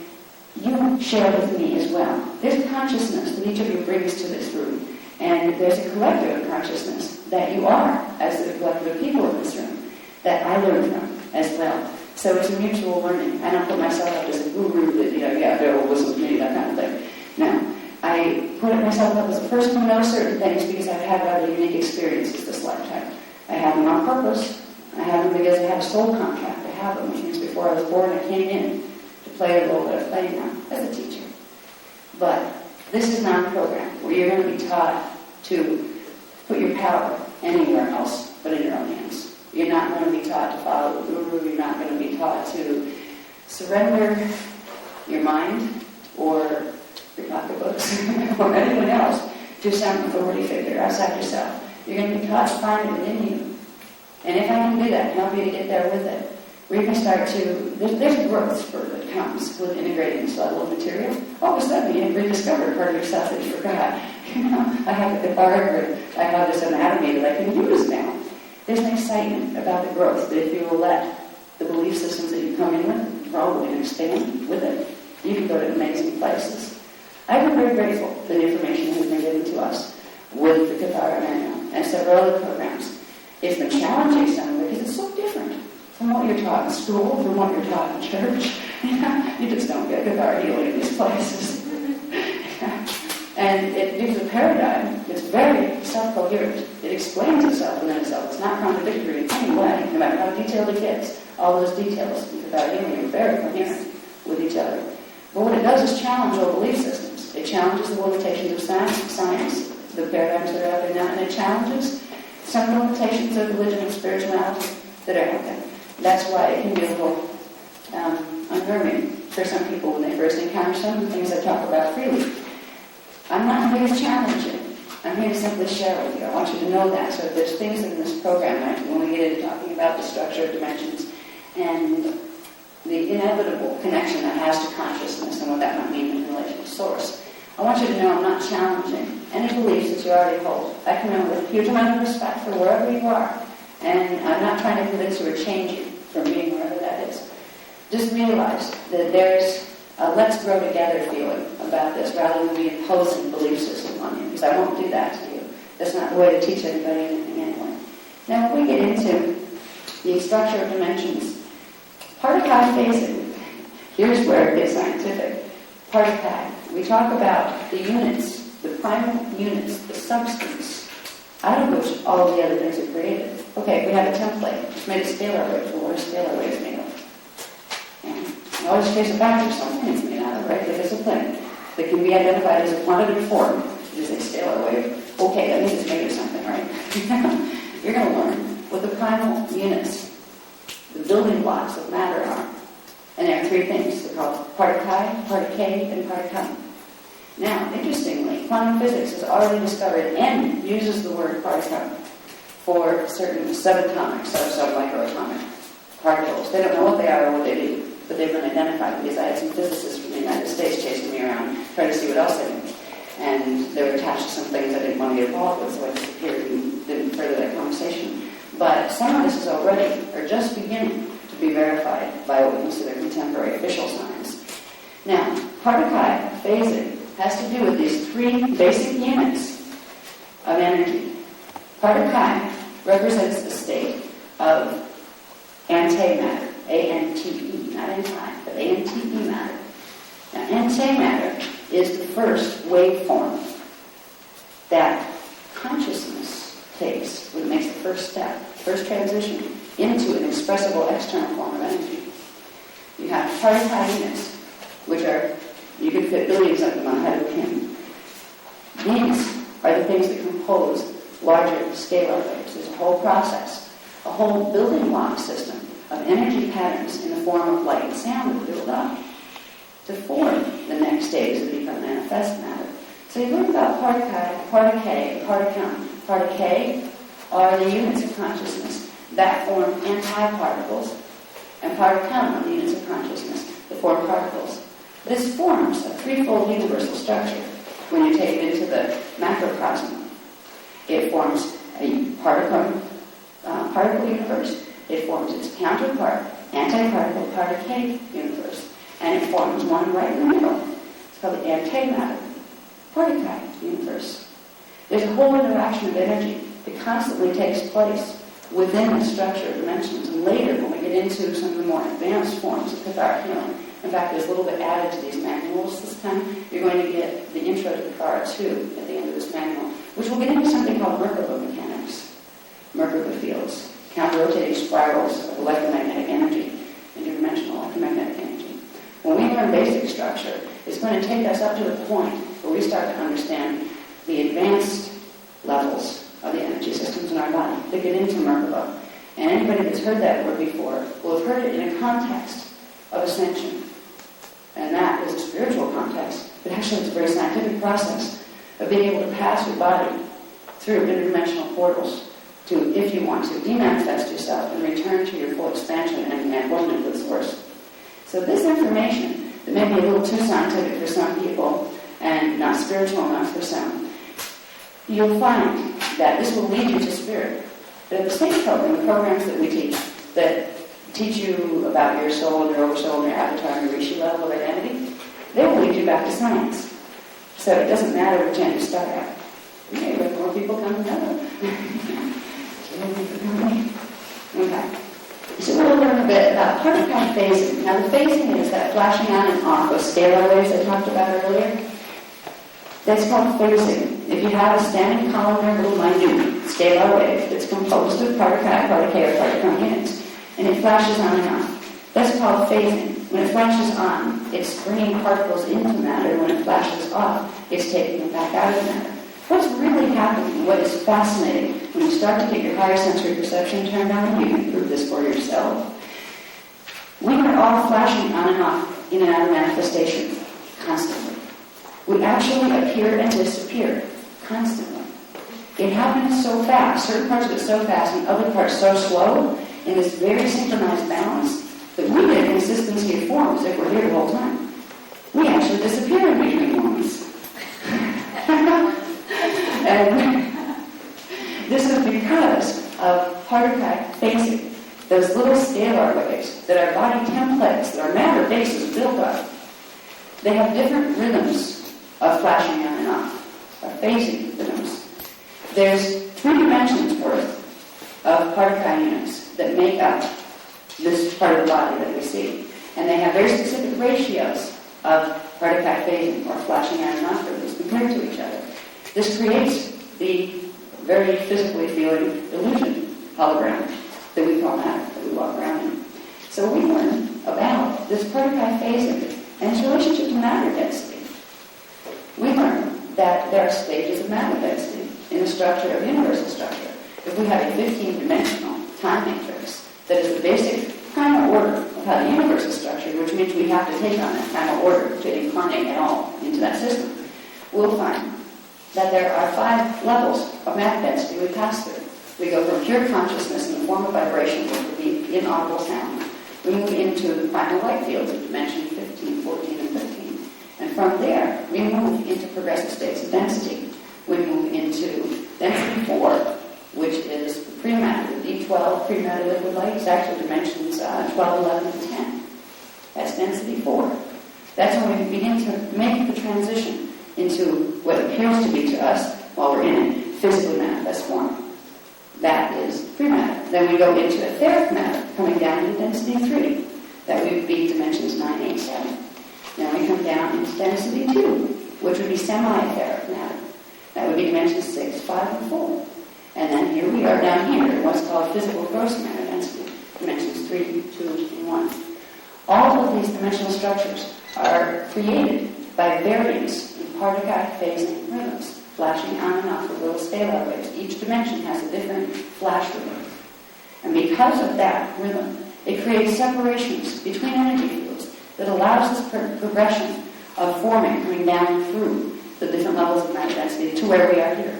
you share with me as well. There's a consciousness that each of you brings to this room, And there's a collective of consciousness that you are, as the collective of people in this room, that I learn from as well. So it's a mutual learning. I don't put myself up as a guru that, there was me, that kind of thing. No. I put myself up as a person who knows certain things because I've had rather unique experiences this lifetime. I have them on purpose. I have them because I have a soul contract. I have them, which means before I was born, I came in to play the role that I play now as a teacher. But this is not a program where you're going to be taught to put your power anywhere else but in your own hands. You're not going to be taught to follow the guru. You're not going to be taught to surrender your mind or your pocketbooks or anyone else to some authority figure outside yourself. You're going to be taught to find it within you. And if I can do that, help you to get there with it, we can start to, there's a growth spurt that comes with integrating this level of material. All of a sudden, you rediscover part of yourself that you forgot. I have the Kathara, I have this anatomy that I can use now. There's an excitement about the growth that if you will let the belief systems that you come in with grow and expand with it, you can go to amazing places. I've been very grateful for the information that has been given to us with the Kathara manual and several other programs. It's been challenging some because it's so different from what you're taught in school, from what you're taught in church. You just don't get Kathara healing in these places. And it gives a paradigm that's very self-coherent. It explains itself within itself. It's not contradictory in any way, no matter how detailed it gets. All those details in Kathara healing are very coherent with each other. But what it does is challenge all belief systems. It challenges the limitations of science, the paradigms that are out there now, and it challenges some limitations of religion and spirituality that are out there. That's why it can be a little unnerving for some people when they first encounter some of the things I talk about freely. I'm not here to challenge you. I'm here to simply share with you. I want you to know that. So if there's things in this program, like when we get into talking about the structure of dimensions and the inevitable connection that has to consciousness and what that might mean in relation to source, I want you to know I'm not challenging any beliefs that you already hold. I come in with a huge amount of respect for wherever you are, and I'm not trying to convince you or change you from being wherever that is. Just realize that there's a let's grow together feeling about this rather than me imposing belief system on you, because I won't do that to you. That's not the way to teach anybody anything anyway. Now, when we get into the structure of dimensions, part of phasing, here's where it gets scientific. Part of we talk about the units, the primal units, the substance, out of which all of the other things are created. Okay, we have a template. It's made of scalar waves. Well, what are scalar waves made of? And you always trace it back to something it's made out of, right? If it's a thing that can be identified as a quantitative form, is a scalar wave. Okay, that means it's made of something, right? You're going to learn what the primal units, the building blocks of matter are. And there are three things. They're called part of chi, part of k, and part of chi. Now, interestingly, quantum physics has already discovered and uses the word particle for certain subatomic, submicroatomic particles. They don't know what they are or what they do, but they've been identified because I had some physicists from the United States chasing me around trying to see what else they knew. And they were attached to some things I didn't want to get involved with, so I disappeared and didn't further that conversation. But some of this is already, or just beginning, to be verified by what we consider contemporary official science. Now, part of chi, phasing, has to do with these three basic units of energy. Part of chi represents the state of antimatter, A-N-T-E, not anti, but A-N-T-E matter. Now, antimatter is the first waveform that consciousness takes when it makes the first step, first transition into an expressible external form of energy. You have part of chi units, which are, you can fit billions of them on a head of a pin. These are the things that compose larger scalar waves. There's a whole process, a whole building block system of energy patterns in the form of light and sound that build up to form the next stage that become manifest matter. So you learn about part of chi, part of k, and part of chi. Part of k are the units of consciousness that form antiparticles, and part of chi are the units of consciousness that form particles. This forms a threefold universal structure when you take it into the macrocosm. It forms a particle universe. It forms its counterpart, antiparticle, part of K universe. And it forms one right in the middle. It's called the antimatter, part of Chi universe. There's a whole interaction of energy that constantly takes place within the structure of dimensions. And later, when we get into some of the more advanced forms of Kathara healing, in fact, there's a little bit added to these manuals this time. You're going to get the intro to Kathara 2 at the end of this manual, which will get into something called Merkaba mechanics, Merkaba fields, counter-rotating spirals of electromagnetic energy, interdimensional electromagnetic energy. When we learn basic structure, it's going to take us up to the point where we start to understand the advanced levels of the energy systems in our body that get into Merkaba. And anybody that's heard that word before will have heard it in a context of ascension. And that is a spiritual context, but actually it's a very scientific process of being able to pass your body through interdimensional portals to, if you want to, demanifest yourself and return to your full expansion and oneness with Source. So this information that may be a little too scientific for some people and not spiritual enough for some, you'll find that this will lead you to spirit. But at the same program, the programs that we teach that teach you about your soul and your oversoul and your avatar and your rishi level of identity, they will lead you back to science. So it doesn't matter which end you start at. Okay, but more people come together. Okay. So we'll learn a bit about part-time phasing. Now the phasing is that flashing on and off, those scalar waves I talked about earlier. That's called phasing. If you have a standing columnar little minute scalar wave that's composed of part of K, or part units, and it flashes on and off, that's called phasing. When it flashes on, it's bringing particles into matter. When it flashes off, it's taking them back out of matter. What's really happening, what is fascinating, when you start to get your higher sensory perception turned on, you can prove this for yourself. We are all flashing on and off in and out of manifestation constantly. We actually appear and disappear constantly. It happens so fast, certain parts of it so fast, and other parts so slow, in this very synchronized balance, that we get consistency of form as if we're here the whole time. We actually disappear in between moments. And this is because of particle phasing, those little scalar waves that our body templates, that our matter base is built up. They have different rhythms of flashing on and off, of phasing rhythms. There's 3 dimensions worth of particle units that make up this part of the body that we see. And they have very specific ratios of particle phasing or flashing on and off rhythms compared to each other. This creates the very physically feeling illusion hologram that we call matter, that we walk around in. So we learn about this particle phasing and its relationship to matter density. We learn that there are stages of matter density in the structure of universal structure. If we have a 15-dimensional time matrix that is the basic primal order of how the universe is structured, which means we have to take on that primal order to incarnate at all into that system, we'll find that there are 5 levels of matter density we pass through. We go from pure consciousness in the form of vibration, which would be inaudible sound. We move into the primal light fields of dimension 15, 14, and 15. And from there, we move into progressive states of density. We move into density 4, which is the pre-matter, the D12 pre-matter liquid light. It's actually dimensions 12, 11, and 10. That's density 4. That's when we begin to make the transition into what appears to be to us, while we're in it, physically manifest form. That is pre-matter. Then we go into etheric matter, coming down into density 3. That would be dimensions 9, 8, 7. Then we come down into density 2, which would be semi-etheric matter. That would be dimensions 6, 5, and 4. And then here we are down here, what's called physical gross matter density, dimensions 3, 2, and 1. All of these dimensional structures are created by variance in particle phasing rhythms, flashing on and off with little scalar waves. Each dimension has a different flash rhythm. And because of that rhythm, it creates separations between energy fields that allows this progression of forming, coming down through the different levels of matter density to where we are here.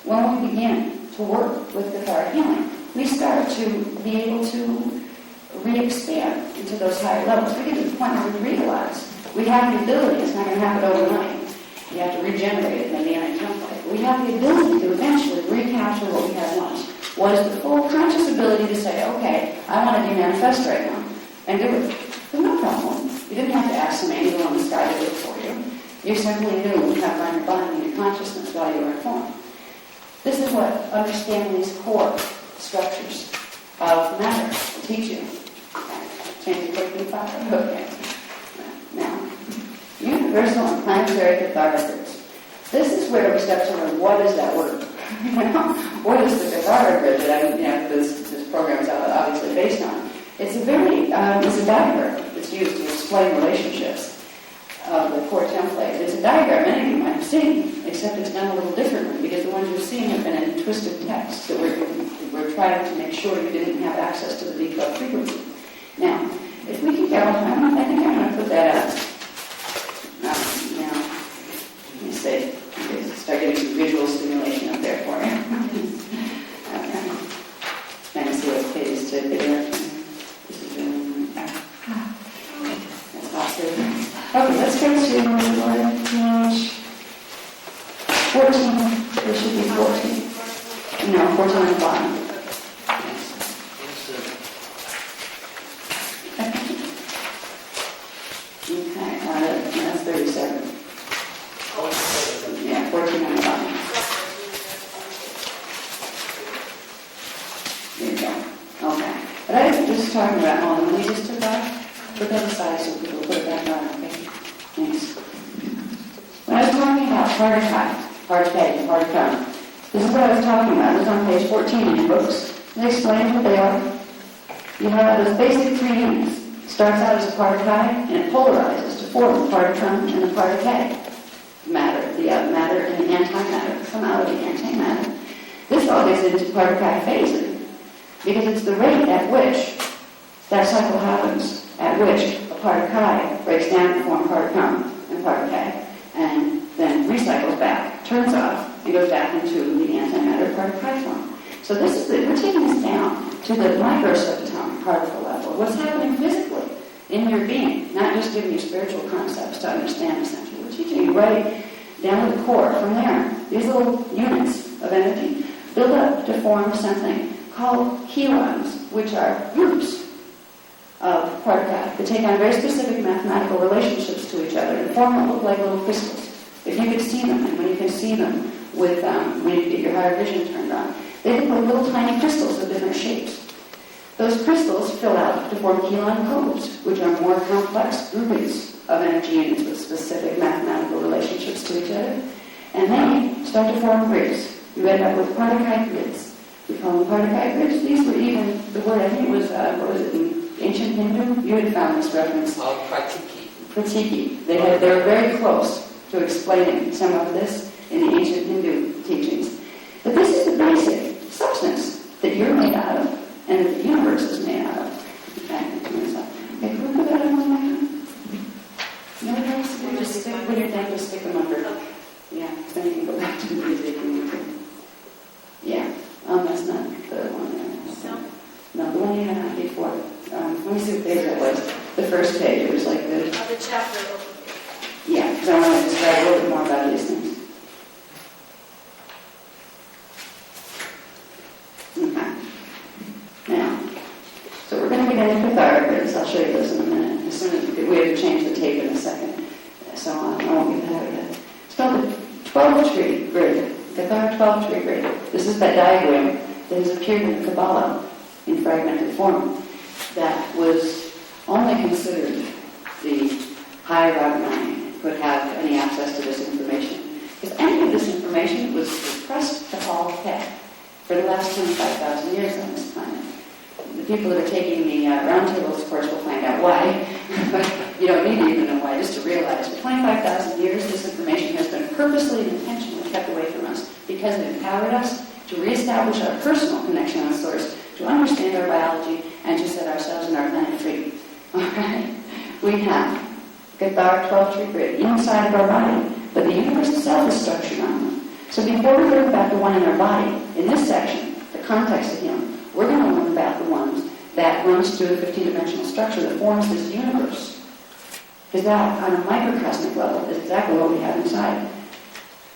When we begin to work with Kathara healing, we start to be able to re-expand into those higher levels. We get to the point where we realize we have the ability, it's not going to happen overnight. You have to regenerate it in the DNA template. We have the ability to eventually recapture what we had once. What is the full conscious ability to say, okay, I want to de-manifest right now, and do it. There's no problem. You didn't have to ask some angel on the sky to do it for you. You simply knew how to run your body and your consciousness while you were informed. This is what understanding these core structures of matter will teach you. Change the quickly fire. Okay. Now, universal and planetary catharsis. This is where we start to learn what is that word. What is the Kathara grid that this program is obviously based on? It's a diagram that's used to explain relationships of the core template. It's a diagram many of you might have seen, except it's done a little differently because the ones you've seen have been in twisted text. So we're trying to make sure you didn't have access to the detailed frequency. Now, if we can go, I think I'm going to put that up. Now, let me see. Start getting some visual stimulation up there for you. Okay. Trying to see what page to figure out. This is really that's awesome. Okay, let's go to page 14. There should be 14. No, 14 on the bottom. Okay, that's 37. Yeah, 14 on the bottom. There you go. Okay. But I was just talking about, when we just took off, put that aside so people put it back on, okay? Thanks. When I was talking about heart attack, and heart attack, this is what I was talking about. It was on page 14 in your books. They explain what they are. You have those basic three units. It starts out as a particle and it polarizes to form the partitron and the particle. Matter, the matter and the antimatter come out of the antimatter. This all gets into particle phasing because it's the rate at which that cycle happens, at which a particle breaks down to form partitron and particle, and then recycles back, turns off, and goes back into the antimatter particle form. So we're taking this down to the microsubatomic particle level. What's happening physically in your being, not just giving you spiritual concepts to understand essentially. We're teaching you right down to the core. From there, these little units of energy build up to form something called kilons, which are groups of particles that take on very specific mathematical relationships to each other and form what look like little crystals. If you could see them, and when you can see them with when you get your higher vision turned on, they look like little tiny crystals of different shapes. Those crystals fill out to form kilon codes, which are more complex groupings of energy units with specific mathematical relationships to each other. And then you start to form grids. You end up with particle grids. We call them particle grids. These were even, the word I think was, what was it, in ancient Hindu? You had found this reference. Pratiki. Pratiki. They were very close to explaining some of this in the ancient Hindu teachings. But this is the basic substance that you're made out of and that the universe is made out of. Okay, can we put that on one more? No, just stick, when you're done, just stick them under. Yeah, then you can go back to the music and you can. Yeah, that's not the one there. No, the one you had on before. Let me see what page that was. The first page, it was like the chapter. Yeah, because I want to describe a little bit more about these things. Okay. Now, so we're going to get into Kathara grids. I'll show you this in a minute. As soon as we have to change the tape in a second. So I won't get that out yet. It's called the 12-tree grid. Kathara 12-tree grid. This is that diagram that has appeared in the Kabbalah in fragmented form that was only considered the higher Rabbani could have any access to this information. Because any of this information was suppressed to all heck for the last 25,000 years on this planet. The people that are taking the roundtables, of course, will find out why. But you don't need to even know why, just to realize for 25,000 years, this information has been purposely and intentionally kept away from us because it empowered us to reestablish our personal connection on Source, to understand our biology, and to set ourselves and our planet free. All right? We have Kathara 12-tree grid inside of our body, but the universe itself is structured on them. So before we learn about the one in our body, in this section, the context of healing, we're going to learn about the ones that runs through the 15-dimensional structure that forms this universe. Because that, on a microcosmic level, is exactly what we have inside.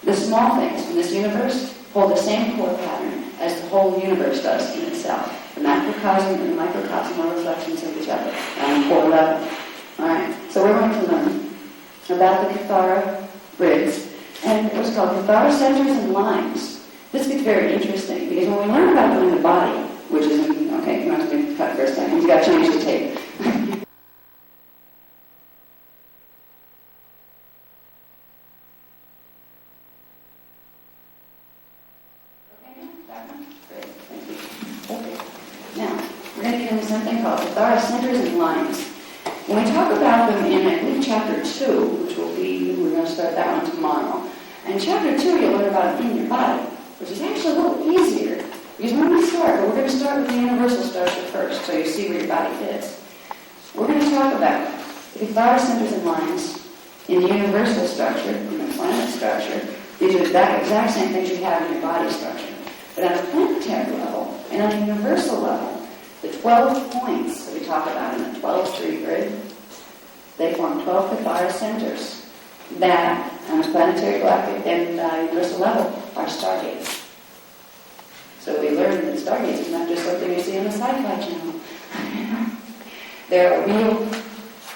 The small things in this universe hold the same core pattern as the whole universe does in itself. The macrocosm and the microcosm are reflections of each other on a core level. All right, so we're going to learn about the Kathara grids and what's called Kathara centers and lines. This gets very interesting because when we learn about them in the body, which is, okay, you want to cut for a second, you've got to change the tape. Now, we're going to get into something called Kathara centers and lines. When we talk about them in, I believe, Chapter 2, which will be, we're going to start that one tomorrow. And in Chapter 2, you'll learn about it in your body, which is actually a little easier. Because when we start, but we're going to start with the universal structure first, so you see where your body fits. We're going to talk about the Kathara centers and lines in the universal structure, in the planet structure. These are the exact same things you have in your body structure. But on a planetary level and on a universal level, the 12 points that we talk about in the 12-tree grid, they form 12 Kathara centers that, on a planetary, galactic, and universal level, are stargates. So we learned that stargates is not just something you see on the Sci-Fi Channel. There are real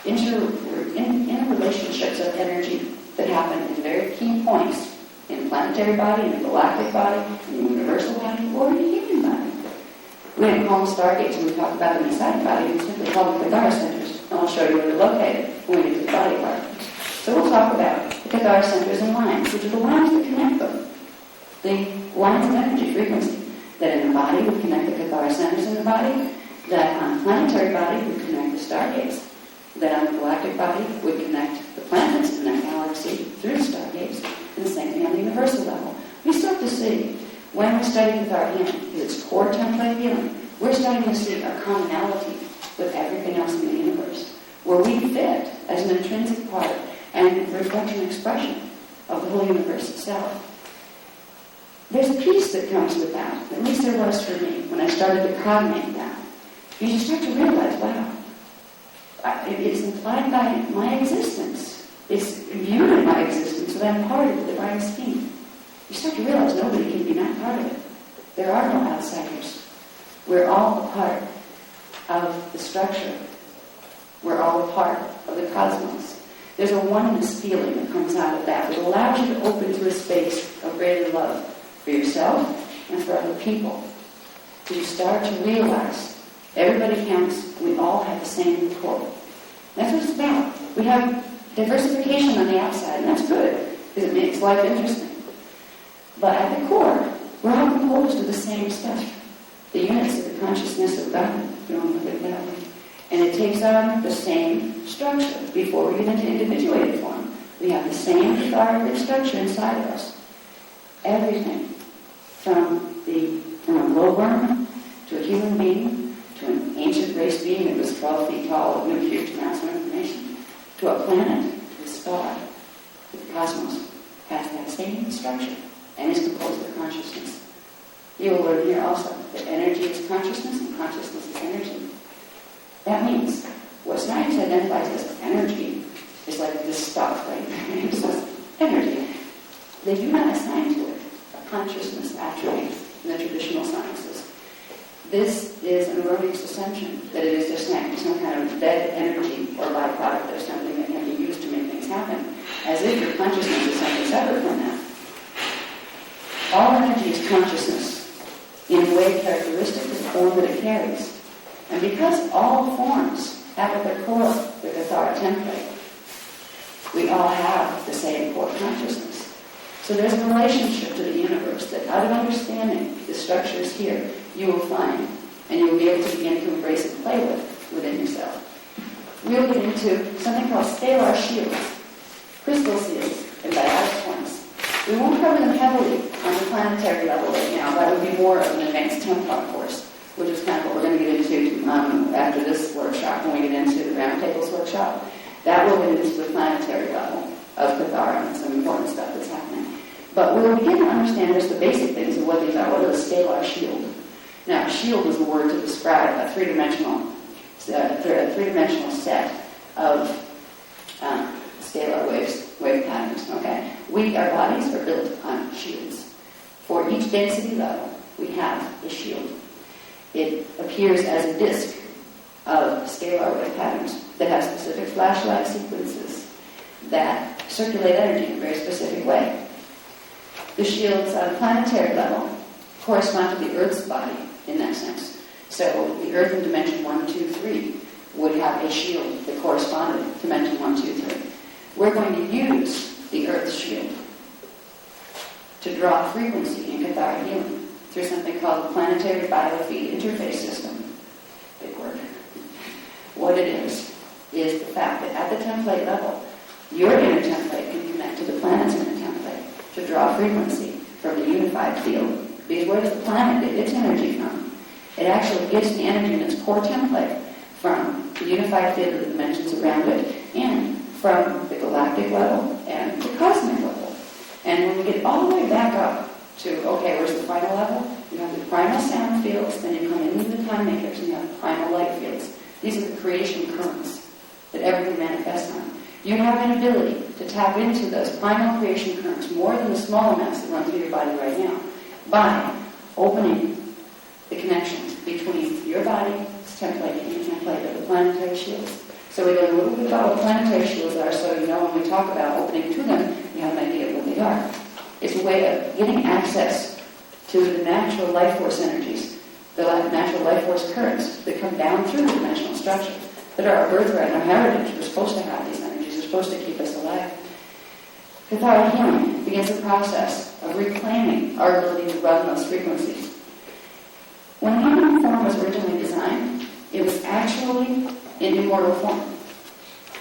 interrelationships of energy that happen in very key points in the planetary body, in the galactic body, in the universal body, or in the human body. We didn't call them stargates when we talk about them in the side body, we simply call them Kathara centers. And I'll show you where they're located when we get to the body part. So we'll talk about the Kathara centers and lines, which are the lines that connect them. The lines of energy frequency that in the body would connect the Kathara centers in the body, that on the planetary body would connect the stargates, that on the galactic body would connect the planets in that galaxy through the stargates, and the same thing on the universal level. We start to see, when we're studying Kathara healing, because it's core template healing, we're starting to see a commonality with everything else in the universe, where we fit as an intrinsic part and reflection expression of the whole universe itself. There's a peace that comes with that, at least there was for me, when I started to cognate that. You start to realize, wow, it's implied by my existence. It's viewed in my existence that I'm part of the divine scheme. You start to realize nobody can be not part of it. There are no outsiders. We're all a part of the structure. We're all a part of the cosmos. There's a oneness feeling that comes out of that. It allows you to open to a space of greater love for yourself and for other people. So you start to realize everybody counts. We all have the same core. That's what it's about. We have diversification on the outside, and that's good, because it makes life interesting. But at the core, we're all composed of the same stuff. The units of the consciousness of God, if you want to look at it that way. And it takes on the same structure before we get into individuated form. We have the same Kathara structure inside of us. Everything, from a glowworm to a human being, to an ancient race being that was 12 feet tall, with huge amounts of information, to a planet, to a star, the cosmos has that same structure and is composed of consciousness. You will learn here also that energy is consciousness and consciousness is energy. That means what science identifies as energy is like this stuff, right? It's just energy. They do not assign to it a consciousness attribute in the traditional sciences. This is an erroneous assumption that it is just some kind of dead energy or byproduct of something that can be used to make things happen, as if your consciousness is something separate from that. All energy is consciousness in a way characteristic of the form that it carries. And because all forms have at their core the Kathara template, we all have the same core consciousness. So there's a relationship to the universe that out of understanding the structures here, you will find, and you will be able to begin to embrace and play with within yourself. We'll get into something called scalar shields, crystal seals, and dyadic points. We won't cover them heavily on the planetary level right now. That would be more of an advanced Templar course, which is kind of what we're going to get into after this workshop, when we get into the Roundtables workshop. That will get into the planetary level of Kathara and some important stuff that's happening. But we'll begin to understand just the basic things of what these are. What is a scalar shield? Now, shield is a word to describe a three-dimensional set of scalar wave patterns. Okay, our bodies are built on shields. For each density level, we have a shield. It appears as a disk of scalar wave patterns that have specific flashlight sequences that circulate energy in a very specific way. The shields on a planetary level correspond to the Earth's body in that sense. So the Earth in dimension 1, 2, 3 would have a shield that corresponded to dimension 1, 2, 3. We're going to use the Earth's shield to draw frequency in Kathara healing through something called the Planetary Biofeed Interface System. Big word. What it is the fact that at the template level, your inner template can connect to the planet's inner template to draw frequency from the unified field. Because where does the planet get its energy from? It actually gets the energy in its core template from the unified field of the dimensions around it and from the galactic level and the cosmic level. And when we get all the way back up to, okay, where's the final level? You have the primal sound fields, then you come into the time matrix and you have the primal light fields. These are the creation currents that everything manifests on. You have an ability to tap into those primal creation currents more than the small amounts that run through your body right now by opening the connections between your body's template and the template of the planetary shields. So we learn a little bit about what planetary shields are, so you know when we talk about opening to them, you have an idea of what they are. It's a way of getting access to the natural life force energies, the natural life force currents that come down through the dimensional structure, that are our birthright and our heritage. We're supposed to have these energies. They're supposed to keep us alive. Kathara healing begins the process of reclaiming our ability to run those frequencies. When human form was originally designed, it was actually in immortal form.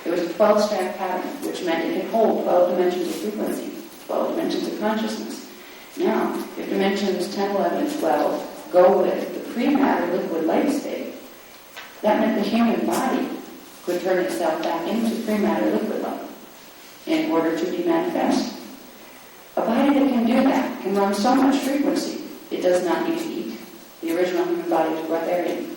It was a 12-strand pattern, which meant it could hold 12 dimensions of frequency, 12 dimensions of consciousness. Now, if dimensions 10, 11, and 12 go with the pre-matter liquid light state, that meant the human body could turn itself back into pre-matter liquid light in order to be manifest. A body that can do that can run so much frequency, it does not need to eat. The original human body was barbarian.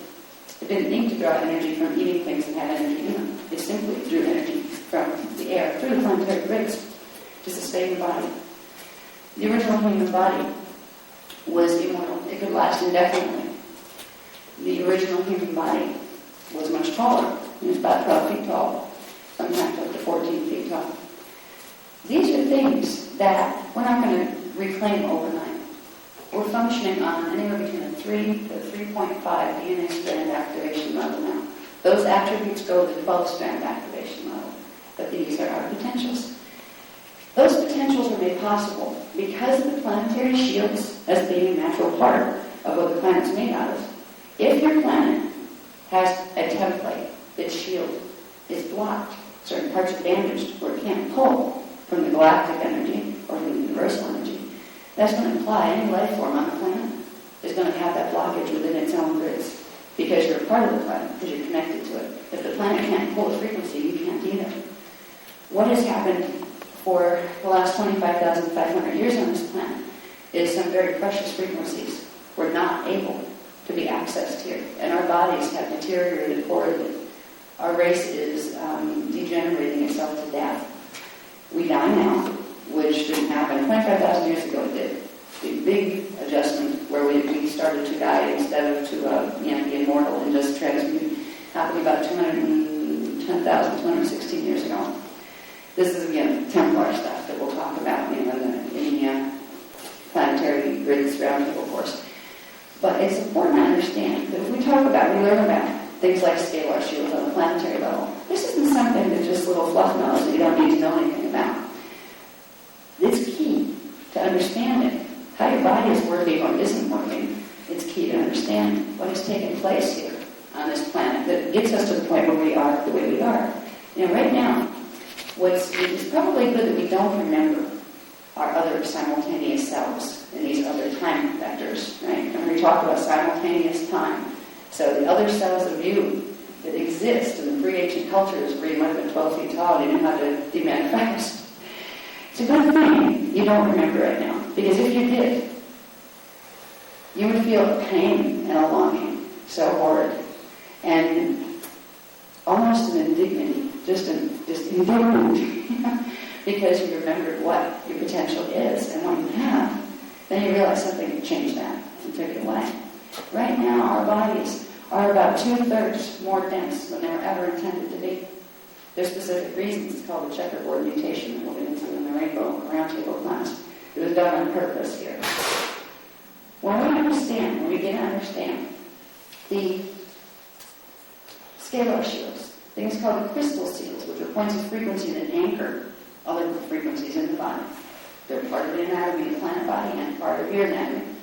It didn't need to draw energy from eating things that had energy in them. It simply drew energy from the air, through the planetary grids, to sustain the body. The original human body was immortal. It could last indefinitely. The original human body was much taller. It was about 12 feet tall, sometimes up to 14 feet tall. These are things that we're not going to reclaim overnight. We're functioning on anywhere between a 3 to 3.5 DNA strand activation level now. Those attributes go to the 12-strand activation level, but these are our potentials. Those potentials are made possible because of the planetary shields as being a natural part of what the planet's made out of. If your planet has a template, its shield is blocked, certain parts are damaged, or it can't pull from the galactic energy or from the universal energy, that's going to imply any life form on the planet is going to have that blockage within its own grids because you're a part of the planet, because you're connected to it. If the planet can't pull a frequency, you can't either. What has happened for the last 25,500 years on this planet is some very precious frequencies were not able to be accessed here. And our bodies have deteriorated horribly. Our race is degenerating itself to death. We die now, which didn't happen. 25,000 years ago it did. The big adjustment where we started to die instead of to be immortal and just transmute happened about 216 years ago. This is, again, Templar stuff that we'll talk about in the planetary grids roundtable course. But it's important to understand that if we learn about things like scalar shields on the planetary level, this isn't something that's just little fluff knows that you don't need to know anything about. It's key to understanding how your body is working or isn't working. It's key to understand what has taken place here on this planet that gets us to the point where we are the way we are. Right now, it's probably good that we don't remember our other simultaneous selves in these other time vectors, right? And we talk about simultaneous time. So the other selves of you that exist in the pre-ancient cultures where you might have been 12 feet tall and you didn't know how to demanifest. It's a good thing you don't remember right now, because if you did, you would feel a pain and a longing so horrid, and almost an indignity, just indignant, because you remembered what your potential is, and when you have, then you realize something could change that and took it away. Right now, our bodies are about 2/3 more dense than they were ever intended to be. There's specific reasons. It's called the checkerboard mutation that we'll get into in the Rainbow Roundtable class. It was done on purpose here. When we begin to understand the scalar shields, things called crystal seals, which are points of frequency that anchor other frequencies in the body. They're part of the anatomy of the planet body and part of your anatomy.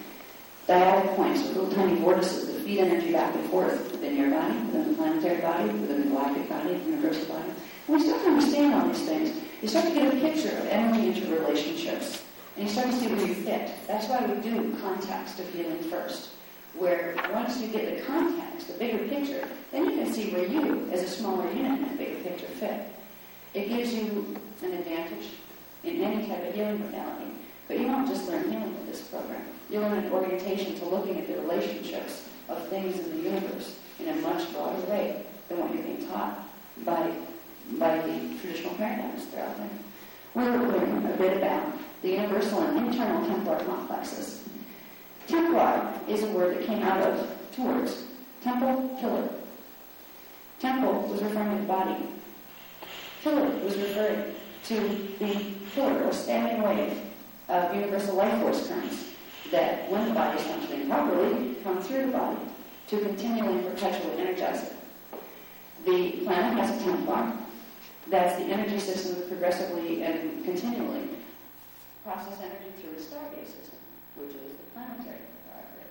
Diagonal points are little tiny vortices that feed energy back and forth within your body, within the planetary body, within the galactic body, the universal body. When you start to understand all these things, you start to get a picture of energy interrelationships. And you start to see where you fit. That's why we do context of healing first. Where once you get the context, the bigger picture, then you can see where you, as a smaller unit in that bigger picture, fit. It gives you an advantage in any type of healing modality. But you won't just learn healing with this program. You'll learn an orientation to looking at the relationships of things in the universe in a much broader way than what you're being taught by the traditional paradigms that are out there. We're learning a bit about the universal and internal Templar complexes. Templar is a word that came out of two words. Temple, pillar. Temple was referring to the body. Pillar was referring to the pillar or standing wave of universal life force currents that, when the body is functioning properly, come through the body to continually and perpetually energize it. The planet has a Templar. That's the energy system that progressively and continually process energy through the Stargate system, which is the planetary grid.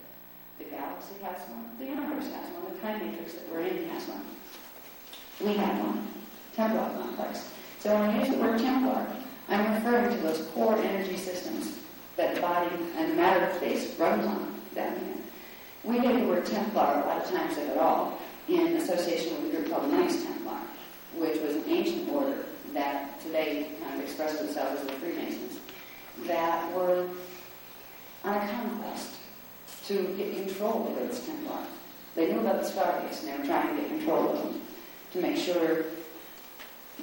The galaxy has one, the universe has one, the time matrix that we're in has one. We have one, Templar complex. So when I use the word Templar, I'm referring to those core energy systems that the body and matter space runs on down here. We get the word Templar a lot of times, if at all, in association with a group called the Knights Templar, which was an ancient order that today kind of expressed themselves as the Freemasons, that were on a conquest to get control over this Templar. They knew about the Stargates and they were trying to get control of them to make sure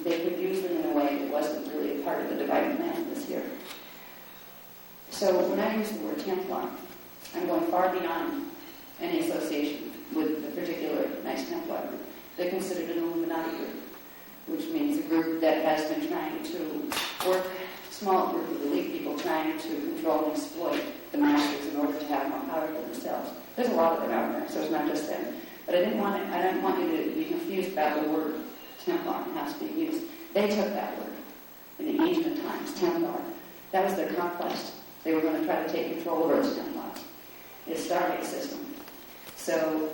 they could use them in a way that wasn't really a part of the divine plan that was here. So when I use the word Templar, I'm going far beyond any association with the particular Knights Templar group. They're considered an Illuminati group, which means a group that has been trying to work, a small group of elite people trying to control and exploit the masters in order to have more power for themselves. There's a lot of them out there, so it's not just them. But I didn't want you to be confused about the word Templar and how it's being used. They took that word in the ancient times, Templar. That was their conquest. They were going to try to take control over its Templar, its Stargate system. So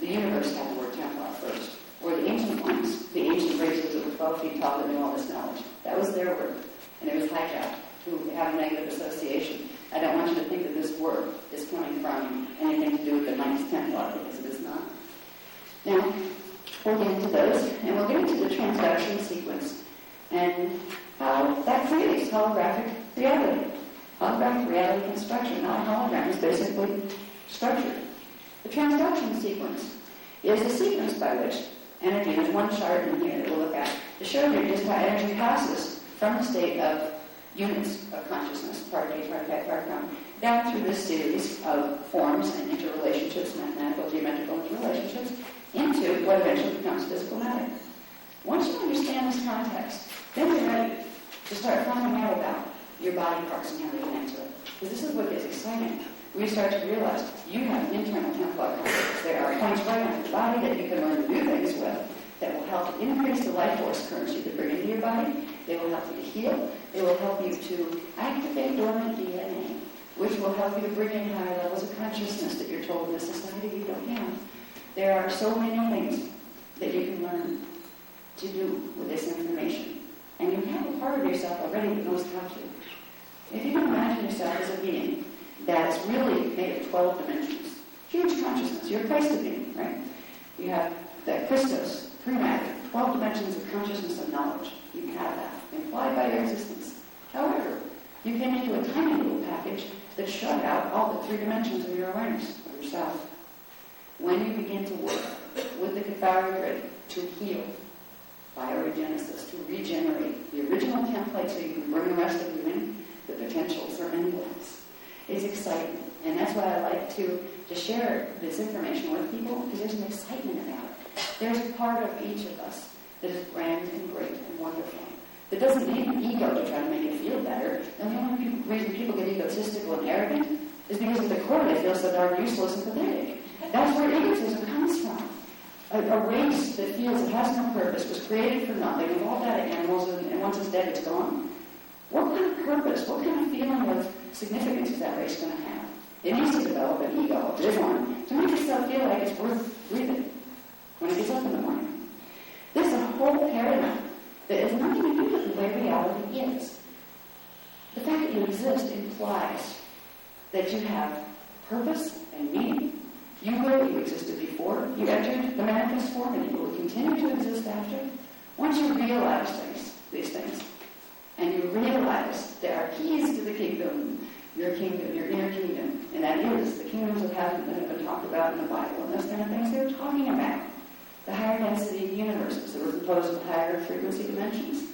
the universe had the word Templar first. Or the ancient ones, the ancient races that were 12 feet tall that knew all this knowledge. That was their word. And it was hijacked to have a negative association. I don't want you to think that this word is coming from anything to do with the Knights Templar, because it is not. Now, we'll get into those, and we'll get into the transduction sequence and how that creates holographic reality. Holographic reality construction. Now, a hologram is basically structured. The transduction sequence is the sequence by which energy, there's one chart in here that we'll look at, to show you just how energy passes from the state of units of consciousness, part A, part B, part 1, down through this series of forms and interrelationships, mathematical, geometrical interrelationships, into what eventually becomes physical matter. Once you understand this context, then you're ready to start finding out about your body parts and how they connect to it. Because this is what gets exciting. We start to realize you have internal Templar complex. There are points right on your body that you can learn to do things with that will help to increase the life force currents you can bring into your body. They will help you to heal. They will help you to activate dormant DNA, which will help you to bring in higher levels of consciousness that you're told in this society you don't have. There are so many things that you can learn to do with this information. And you have a part of yourself already that knows how to. If you can imagine yourself as a being that's really made of 12 dimensions, huge consciousness, you're Christ being, right? You have that Christos, pre-matter, 12 dimensions of consciousness and knowledge. You can have that implied by your existence. However, you came into a tiny little package that shut out all the 3 dimensions of your awareness of yourself. When you begin to work with the Kathara grid to heal, bioregenesis, to regenerate the original template so you can bring the rest of you in, the potentials are endless. It's exciting. And that's why I like to share this information with people, because there's an excitement about it. There's a part of each of us that is grand and great and wonderful that doesn't need an ego to try to make it feel better. And the only reason people get egotistical and arrogant is because at the core they feel so darn useless and pathetic. That's where egotism comes from. A race that feels it has no purpose, was created for nothing, evolved out of animals, and once it's dead, it's gone. What kind of purpose, what kind of feeling of significance is that race going to have? It needs to develop an ego, there's one, to make itself feel like it's worth breathing when it gets up in the morning. There's a whole paradigm that has nothing to do with the way reality is. The fact that you exist implies that you have purpose and meaning. You were, you existed before, you entered the manifest form, and you will continue to exist after. Once you realize these things, and you realize there are keys to the kingdom, your inner kingdom, and that is the kingdoms of heaven that have been talked about in the Bible, and those kind of things they're talking about. The higher density universes that were composed of higher frequency dimensions.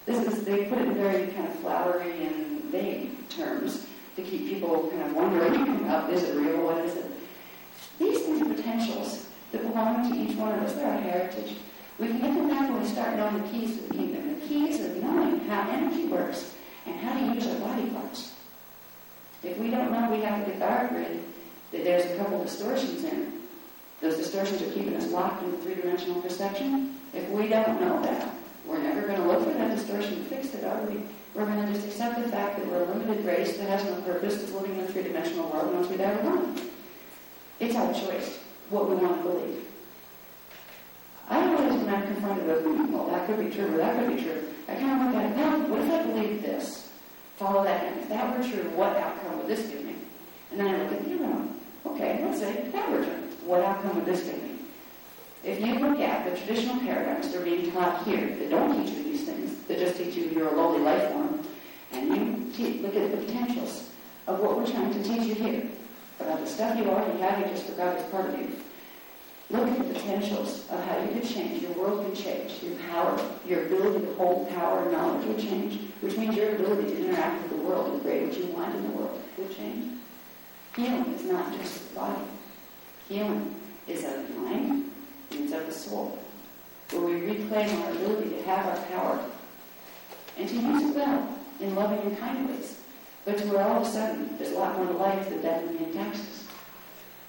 They put it in very kind of flowery and vague terms to keep people kind of wondering about, is it real, what is it? These things are potentials that belong to each one of us. They're our heritage. We can get them back when we start knowing the keys to the kingdom. The keys of knowing how energy works and how to use our body parts. If we don't know we have a Kathara grid, that there's a couple distortions in it. Those distortions are keeping us locked in the three-dimensional perception. If we don't know that, we're never going to look for that distortion and fix it, are we? We're going to just accept the fact that we're a limited race that has no purpose, that's living in a three-dimensional world, and once we die, we're gone. It's our choice, what we want to believe. I always, when I'm confronted with, well, that could be true, or that could be true, I kind of look at it, no, what if I believe this? Follow that in. If that were true, what outcome would this give me? And then I look at the other one. Okay, let's say that were true. What outcome would this give me? If you look at the traditional paradigms that are being taught here, that don't teach you these things, that just teach you you're a lowly life form, and you look at the potentials of what we're trying to teach you here, about the stuff you already have, you just forgot as part of you. Look at the potentials of how you could change. Your world could change. Your power, your ability to hold power and knowledge would change, which means your ability to interact with the world and create what you want in the world would change. Healing is not just the body. Healing is of the mind and it's of the soul, where we reclaim our ability to have our power and to use it well in loving and kind ways. But to where all of a sudden there's a lot more to life than death and taxes,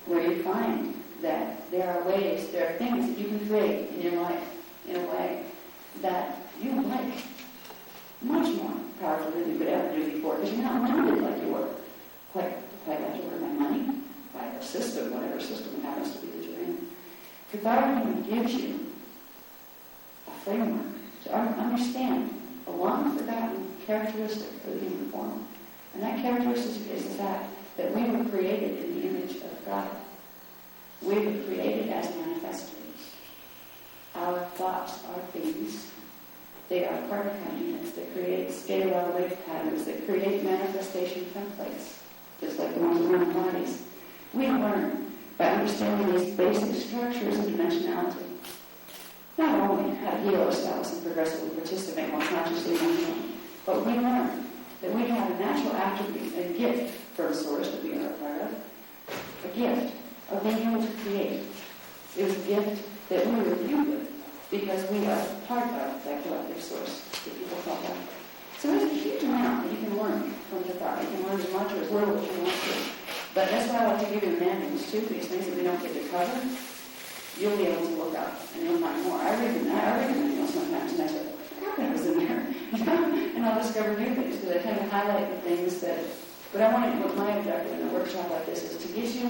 where you find that there are ways, there are things that you can create in your life in a way that you like much more powerful than you could ever do before, because you're not limited like you were. Quite like you were by money, by a system, whatever system it happens to be that you're in. Kathara gives you a framework to understand a long-forgotten characteristic of the human form. And that characteristic is the fact that we were created in the image of God. We were created as manifestors. Our thoughts are things. They are part units that create scalar wave patterns, that create manifestation templates, just like the ones in our bodies. We learn by understanding these basic structures of dimensionality, not only how to heal ourselves and progressively participate more consciously in healing, but we learn that we have a natural attribute, a gift from Source that we are a part of, a gift of being able to create. It was a gift that we were viewed with because we are part of that collective source that people call that. So there's a huge amount that you can learn from Kathara. You can learn as much or as little as you want to. But that's why I like to give you the manuals too, these things that we don't get to cover. You'll be able to look up and you'll find more. I read the manuals sometimes and I say, I forgot that was in there. And I'll discover new things because I tend to highlight the things that, but I want to, what my objective in a workshop like this is to get you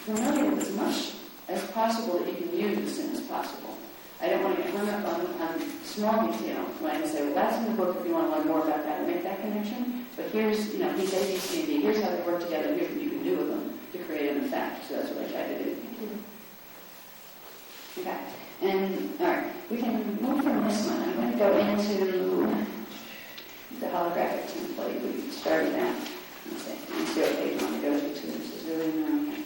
familiar with as much as possible that you can use as soon as possible. I don't want to get hung up on small detail when I say, well, that's in the book if you want to learn more about that and make that connection. But here's, these A, B, C, and D. Here's how they work together. And here's what you can do with them to create an effect. So that's what I try to do. Okay. And, all right. We can move from this one. I'm going to go into the holographic template. We started that. Let's see what page I want to go to. This is really annoying.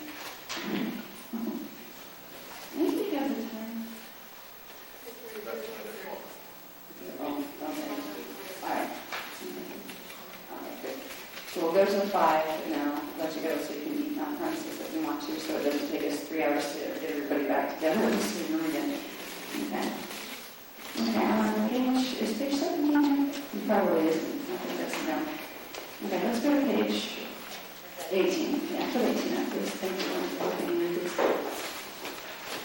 Anybody have the time? Oh, okay. All right. Okay, good. So we'll go to the 5 now. Let you go so you can eat on premises if you want to, so it doesn't take us 3 hours to get everybody back together and see them again. Okay. Okay, on page, is page 17? probably isn't. I think that's no. Okay, let's go to page 18. Yeah, put 18 up, please. Thank you for looking at this.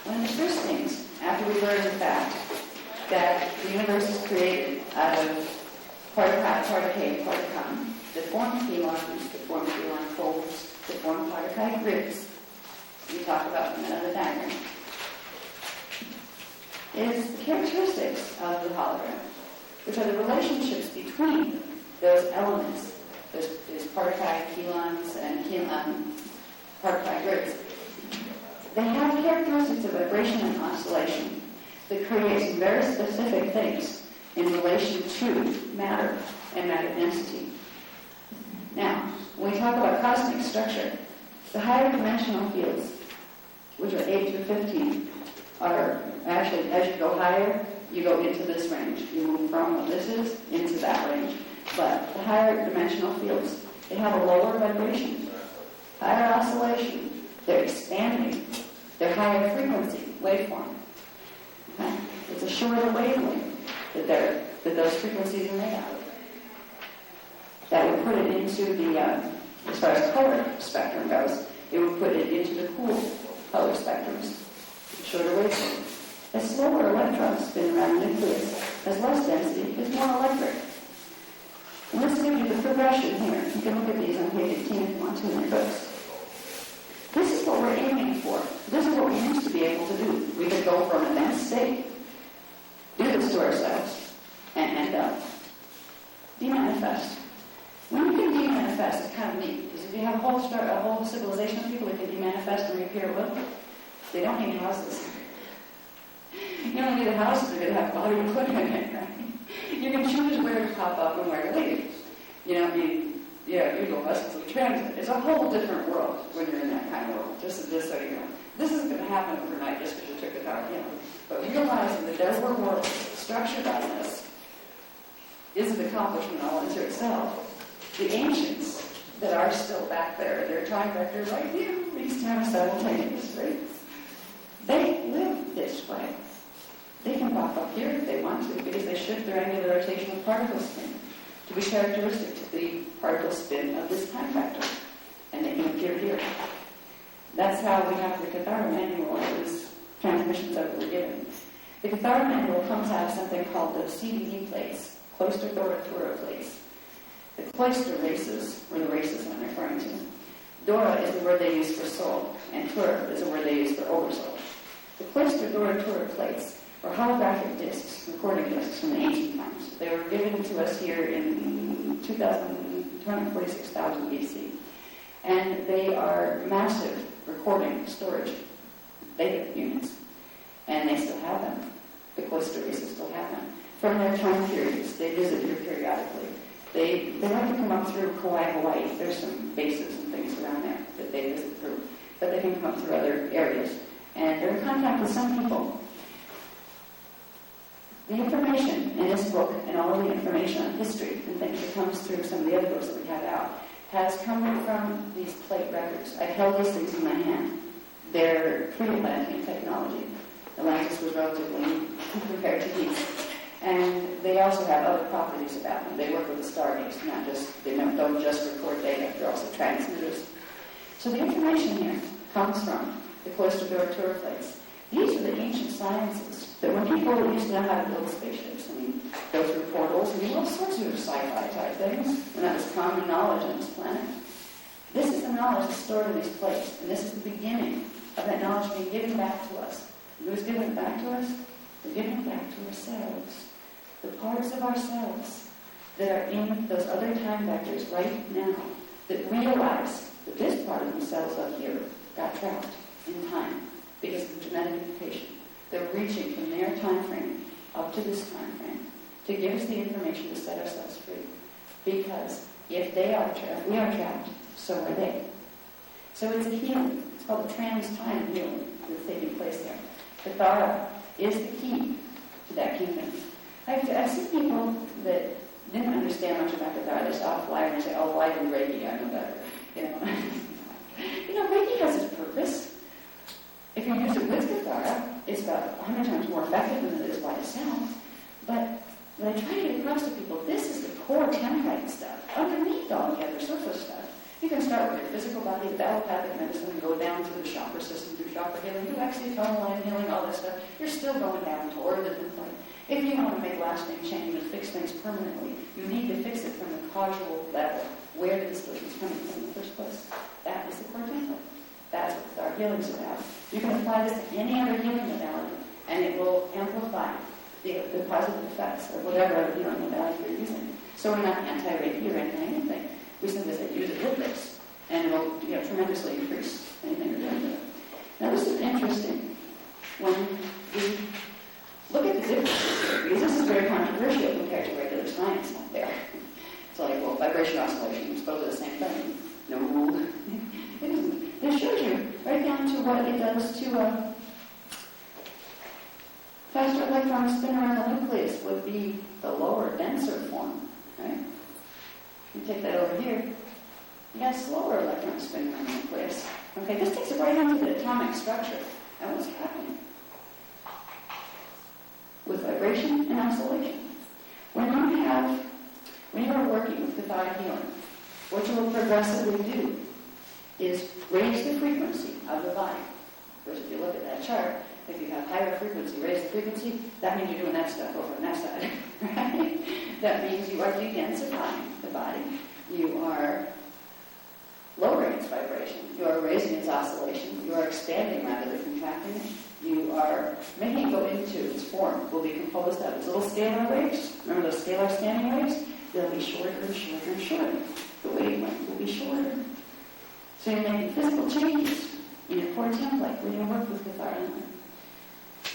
One of the first things, after we learn the fact that the universe is created out of particle, particle, that form kelons, that form kelon folds, that form particle grids, we talked about in another diagram, is the characteristics of the hologram, which are the relationships between those elements, those particle kelons and particle grids. They have characteristics of vibration and oscillation that create some very specific things in relation to matter and matter density. Now, when we talk about cosmic structure, the higher dimensional fields, which are 8 through 15, are actually, as you go higher, you go into this range. You move from what this is into that range. But the higher dimensional fields, they have a lower vibration, higher oscillation, they're expanding, they're higher frequency, waveform. Okay? It's a shorter wavelength that those frequencies are made out of. That would put it into the, as far as color spectrum goes, it would put it into the cool color spectrums, shorter wavelength. A slower electron spin around the nucleus has less density, is more electric. And this gives you the progression here. You can look at these on page 18 if you want to in your books. This is what we're aiming for. This is what we used to be able to do. We could go from a dense state, do this to ourselves, and end up demanifest. When you can demanifest, it's kind of neat, because if you have a whole civilization of people that can demanifest and reappear with, they don't need houses. You don't need a house if you're going to have body equipment in it, right? You can choose where to pop up and where to leave. You know, you go busically transit. It's a whole different world when you're in that kind of world, just so you know. This isn't going to happen overnight just because you took the car, you know. But realizing that there were worlds structured on this is an accomplishment all into itself. The ancients that are still back there, they're trying vectors like you, these times simultaneous, right? They live this way. They can pop up here if they want to, because they shift their angular rotational particle spin to be characteristic to the particle spin of this time factor. And they can appear here. That's how we have the Kathara manual of these transmissions that we're given. The Kathara manual comes out of something called the CDD plates, cloister Dora plates. The cloister races were the races I'm referring to. Dora is the word they use for soul, and Tura is the word they use for oversoul. The cloister Dora plates were holographic discs, recording discs from the ancient times. They were given to us here in 246,000 BC. And they are massive recording storage data units. And they still have them. The cloister races still have them. From their time periods, they visit here periodically. They like to come up through Kauai, Hawaii. There's some bases and things around there that they visit through. But they can come up through other areas. And they're in contact with some people. The information in this book and all of the information on history and things that comes through some of the other books that we have out has come from these plate records. I held these things in my hand. They're pre-Atlantean technology. Atlantis was relatively new compared to these. And they also have other properties about them. They work with the stargates, they don't just record data, they're also transmitters. So the information here comes from the cloister Dora plates. These are the ancient sciences that when people used to know how to build spaceships and go through portals and do all sorts of sci-fi type things, and that was common knowledge on this planet. This is the knowledge that's stored in these plates, and this is the beginning of that knowledge being given back to us. Who's giving it back to us? We're giving it back to ourselves. The parts of ourselves that are in those other time vectors right now that realize that this part of themselves up here got trapped in time because of genetic mutation. They're reaching from their time frame up to this time frame to give us the information to set ourselves free. Because if they are trapped, we are trapped, so are they. So it's a healing. It's called the trans-time healing that's taking place there. Kathara is the key to that kingdom. I've seen people that didn't understand much about Kathara. They saw a flyer and say, "Oh, well, I do Reiki, I know better." Reiki has its purpose. If you use it with Kathara, it's about 100 times more effective than it is by itself. But when I try to get across to people, this is the core template stuff, underneath all the other surface stuff. You can start with your physical body, the allopathic medicine, and go down through the chakra system, through chakra healing, do exotonal line healing, all that stuff. You're still going down toward the template. If you want to make lasting change and fix things permanently, you need to fix it from the causal level. Where did this disease coming from in the first place? That is the core template. That's what our healing is about. You can apply this to any other healing modality, and it will amplify the positive effects of whatever other healing modality you're using. So we're not anti-Reiki or anything. We simply say use it with this, and it will tremendously increase anything you're doing with it. Now this is interesting when we look at the differences here, because this is very controversial compared to regular science out there. It's like, well, vibration oscillation is supposed to the same thing. No, it isn't. This shows you right down to what it does to faster electron spin around the nucleus would be the lower, denser form, right? You take that over here, you got slower electron spin around the nucleus. Okay, this takes it right into the atomic structure and what's happening with vibration and oscillation. When you are working with Kathara healing, what you will progressively do is raise the frequency of the body. Because if you look at that chart, if you have higher frequency, raise the frequency, that means you're doing that stuff over on that side, right? That means you are de-densifying the body. You are lowering its vibration. You are raising its oscillation. You are expanding rather than contracting it. You are making it go into its form. Will be composed of its little scalar waves. Remember those scalar standing waves? They'll be shorter and shorter and shorter. The wavelength will be shorter. So you're making physical changes in your core template when you work with Kathara.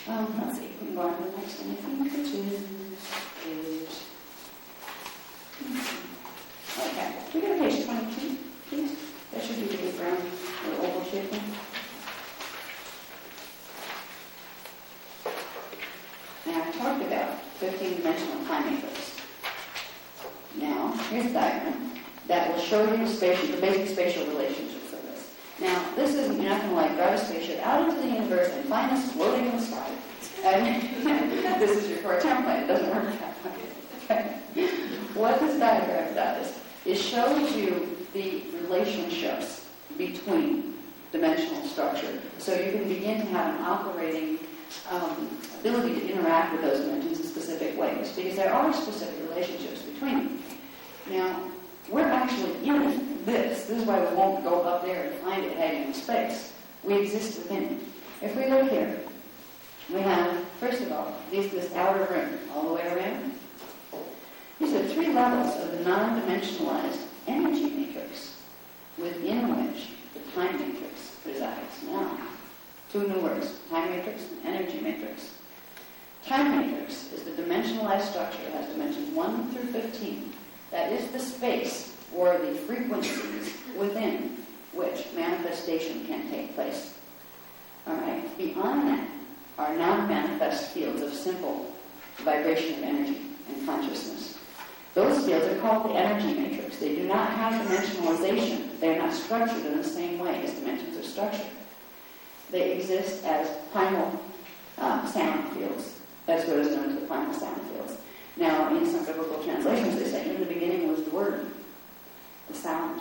Let's see, we can go on to the next one, I think, which is okay. We go to page 22, please. That should be the big brown or oval shaped one. Now, I talked about 15-dimensional time matrix. Now, here's a diagram that will show you the basic spatial relationships of this. Now, this isn't, you're not going to like drive a spaceship out into the universe and find us floating in the sky. And this is your core template. It doesn't work that way. Okay. What this diagram does is shows you the relationships between dimensional structure. So you can begin to have an operating ability to interact with those dimensions in specific ways, because there are specific relationships between them. Now, we're actually in this. This is why we won't go up there and find it hanging in space. We exist within it. If we look here, we have, first of all, this outer ring all the way around. These are 3 levels of the non-dimensionalized energy matrix within which the time matrix resides. Now, 2 new words, time matrix and energy matrix. Time matrix is the dimensionalized structure. It has dimensions 1 through 15. That is the space or the frequencies within which manifestation can take place. All right. Beyond that are non-manifest fields of simple vibration of energy and consciousness. Those fields are called the energy matrix. They do not have dimensionalization. They are not structured in the same way as dimensions are structured. They exist as primal sound fields. That's what is known as the primal sound fields. Now, in some biblical translations, they say, in the beginning was the word, the sound,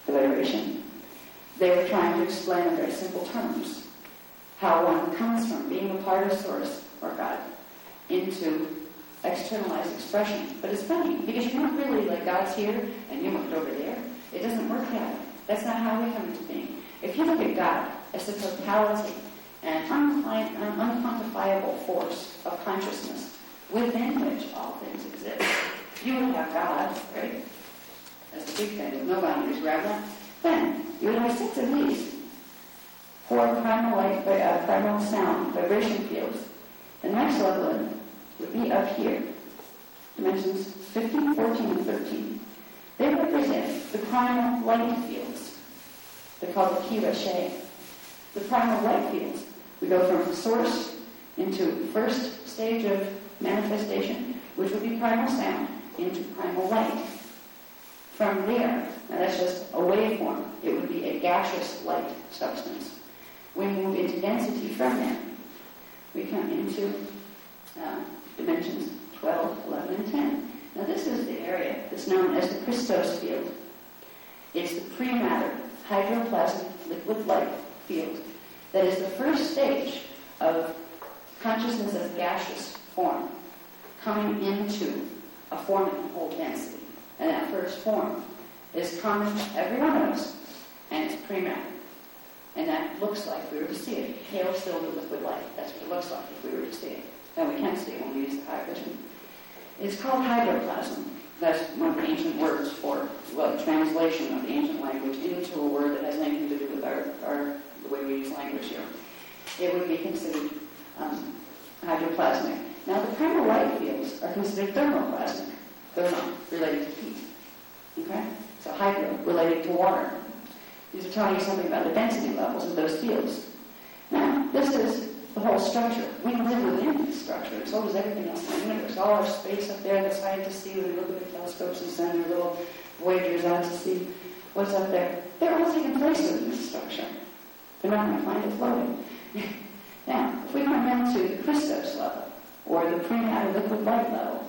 the vibration. They were trying to explain in very simple terms how one comes from being a part of Source, or God, into externalized expression. But it's funny, because you're not really like God's here and you looked over there. It doesn't work that way. That's not how we come into being. If you look at God as the totality and unquantifiable force of consciousness within which all things exist, you would have God, right? As the big thing with no boundaries, grab that. Then you would have 6 of these. 4 primal light, primal sound, vibration fields. The next level would be up here. Dimensions 15, 14, and 13. They represent the primal light fields. They're called the Ki-Rashe. The primal light fields, we go from source into first stage of manifestation, which would be primal sound, into primal light. From there, now that's just a waveform, it would be a gaseous light substance. We move into density from there. We come into dimensions 12, 11, and 10. Now this is that's known as the Christos field. It's the pre-matter, hydroplasmic liquid light field that is the first stage of consciousness as gaseous form, coming into a form that can hold density. And that first form is common to every one of us, and it's pre-matter. And that looks like, if we were to see it, pale silver liquid light. That's what it looks like if we were to see it. And we can see it when we use the high vision. It's called hydroplasm. That's one of the ancient words for, well, the translation of the ancient language into a word that has anything to do with the way we use language here. It would be considered hydroplasmic. Now, the primal light fields are considered thermoplasmic. Thermo, related to heat. Okay? So hydro, related to water. These are telling you something about the density levels of those fields. Now, this is the whole structure. We live within this structure, and so does everything else in the universe. All our space up there that scientists see when they look at the telescopes and send their little Voyagers out to see what's up there. They're all taking place within this structure. They're not going to find it floating. Now, if we come into the Christos level, or the pre-matter liquid light level,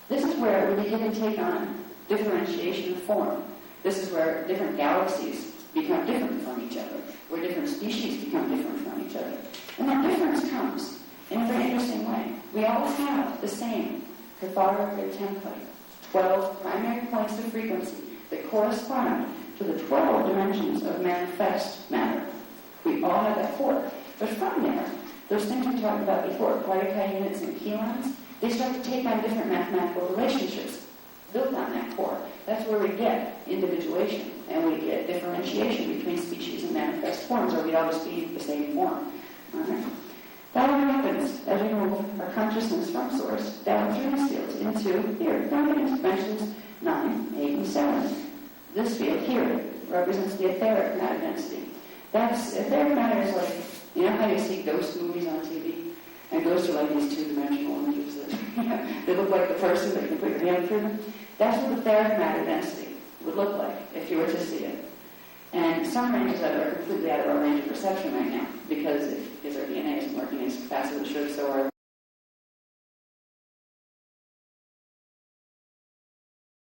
this is where we begin to take on differentiation of form. This is where different galaxies become different from each other, where different species become different from each other. And that difference comes in a very interesting way. We always have the same Kathara template, 12 primary points of frequency that correspond to the 12 dimensions of manifest matter. We all have that core. But from there, those things we talked about before, Poincare units and kilons, they start to take on different mathematical relationships built on that core. That's where we get individuation, and we get differentiation between species and manifest forms, or we'd always be the same form. Right. That only happens as we move our consciousness from source down through these fields into here. Now we get into dimensions 9, 8, and 7. This field here represents the etheric matter density. That's etheric matter is like, you know how you see ghost movies on TV? And ghosts are like these two-dimensional images that they look like the person, but you can put your hand through them. That's what etheric matter density would look like if you were to see it. And some ranges that are completely out of our range of perception right now, because our DNA isn't working as fast as it should, so our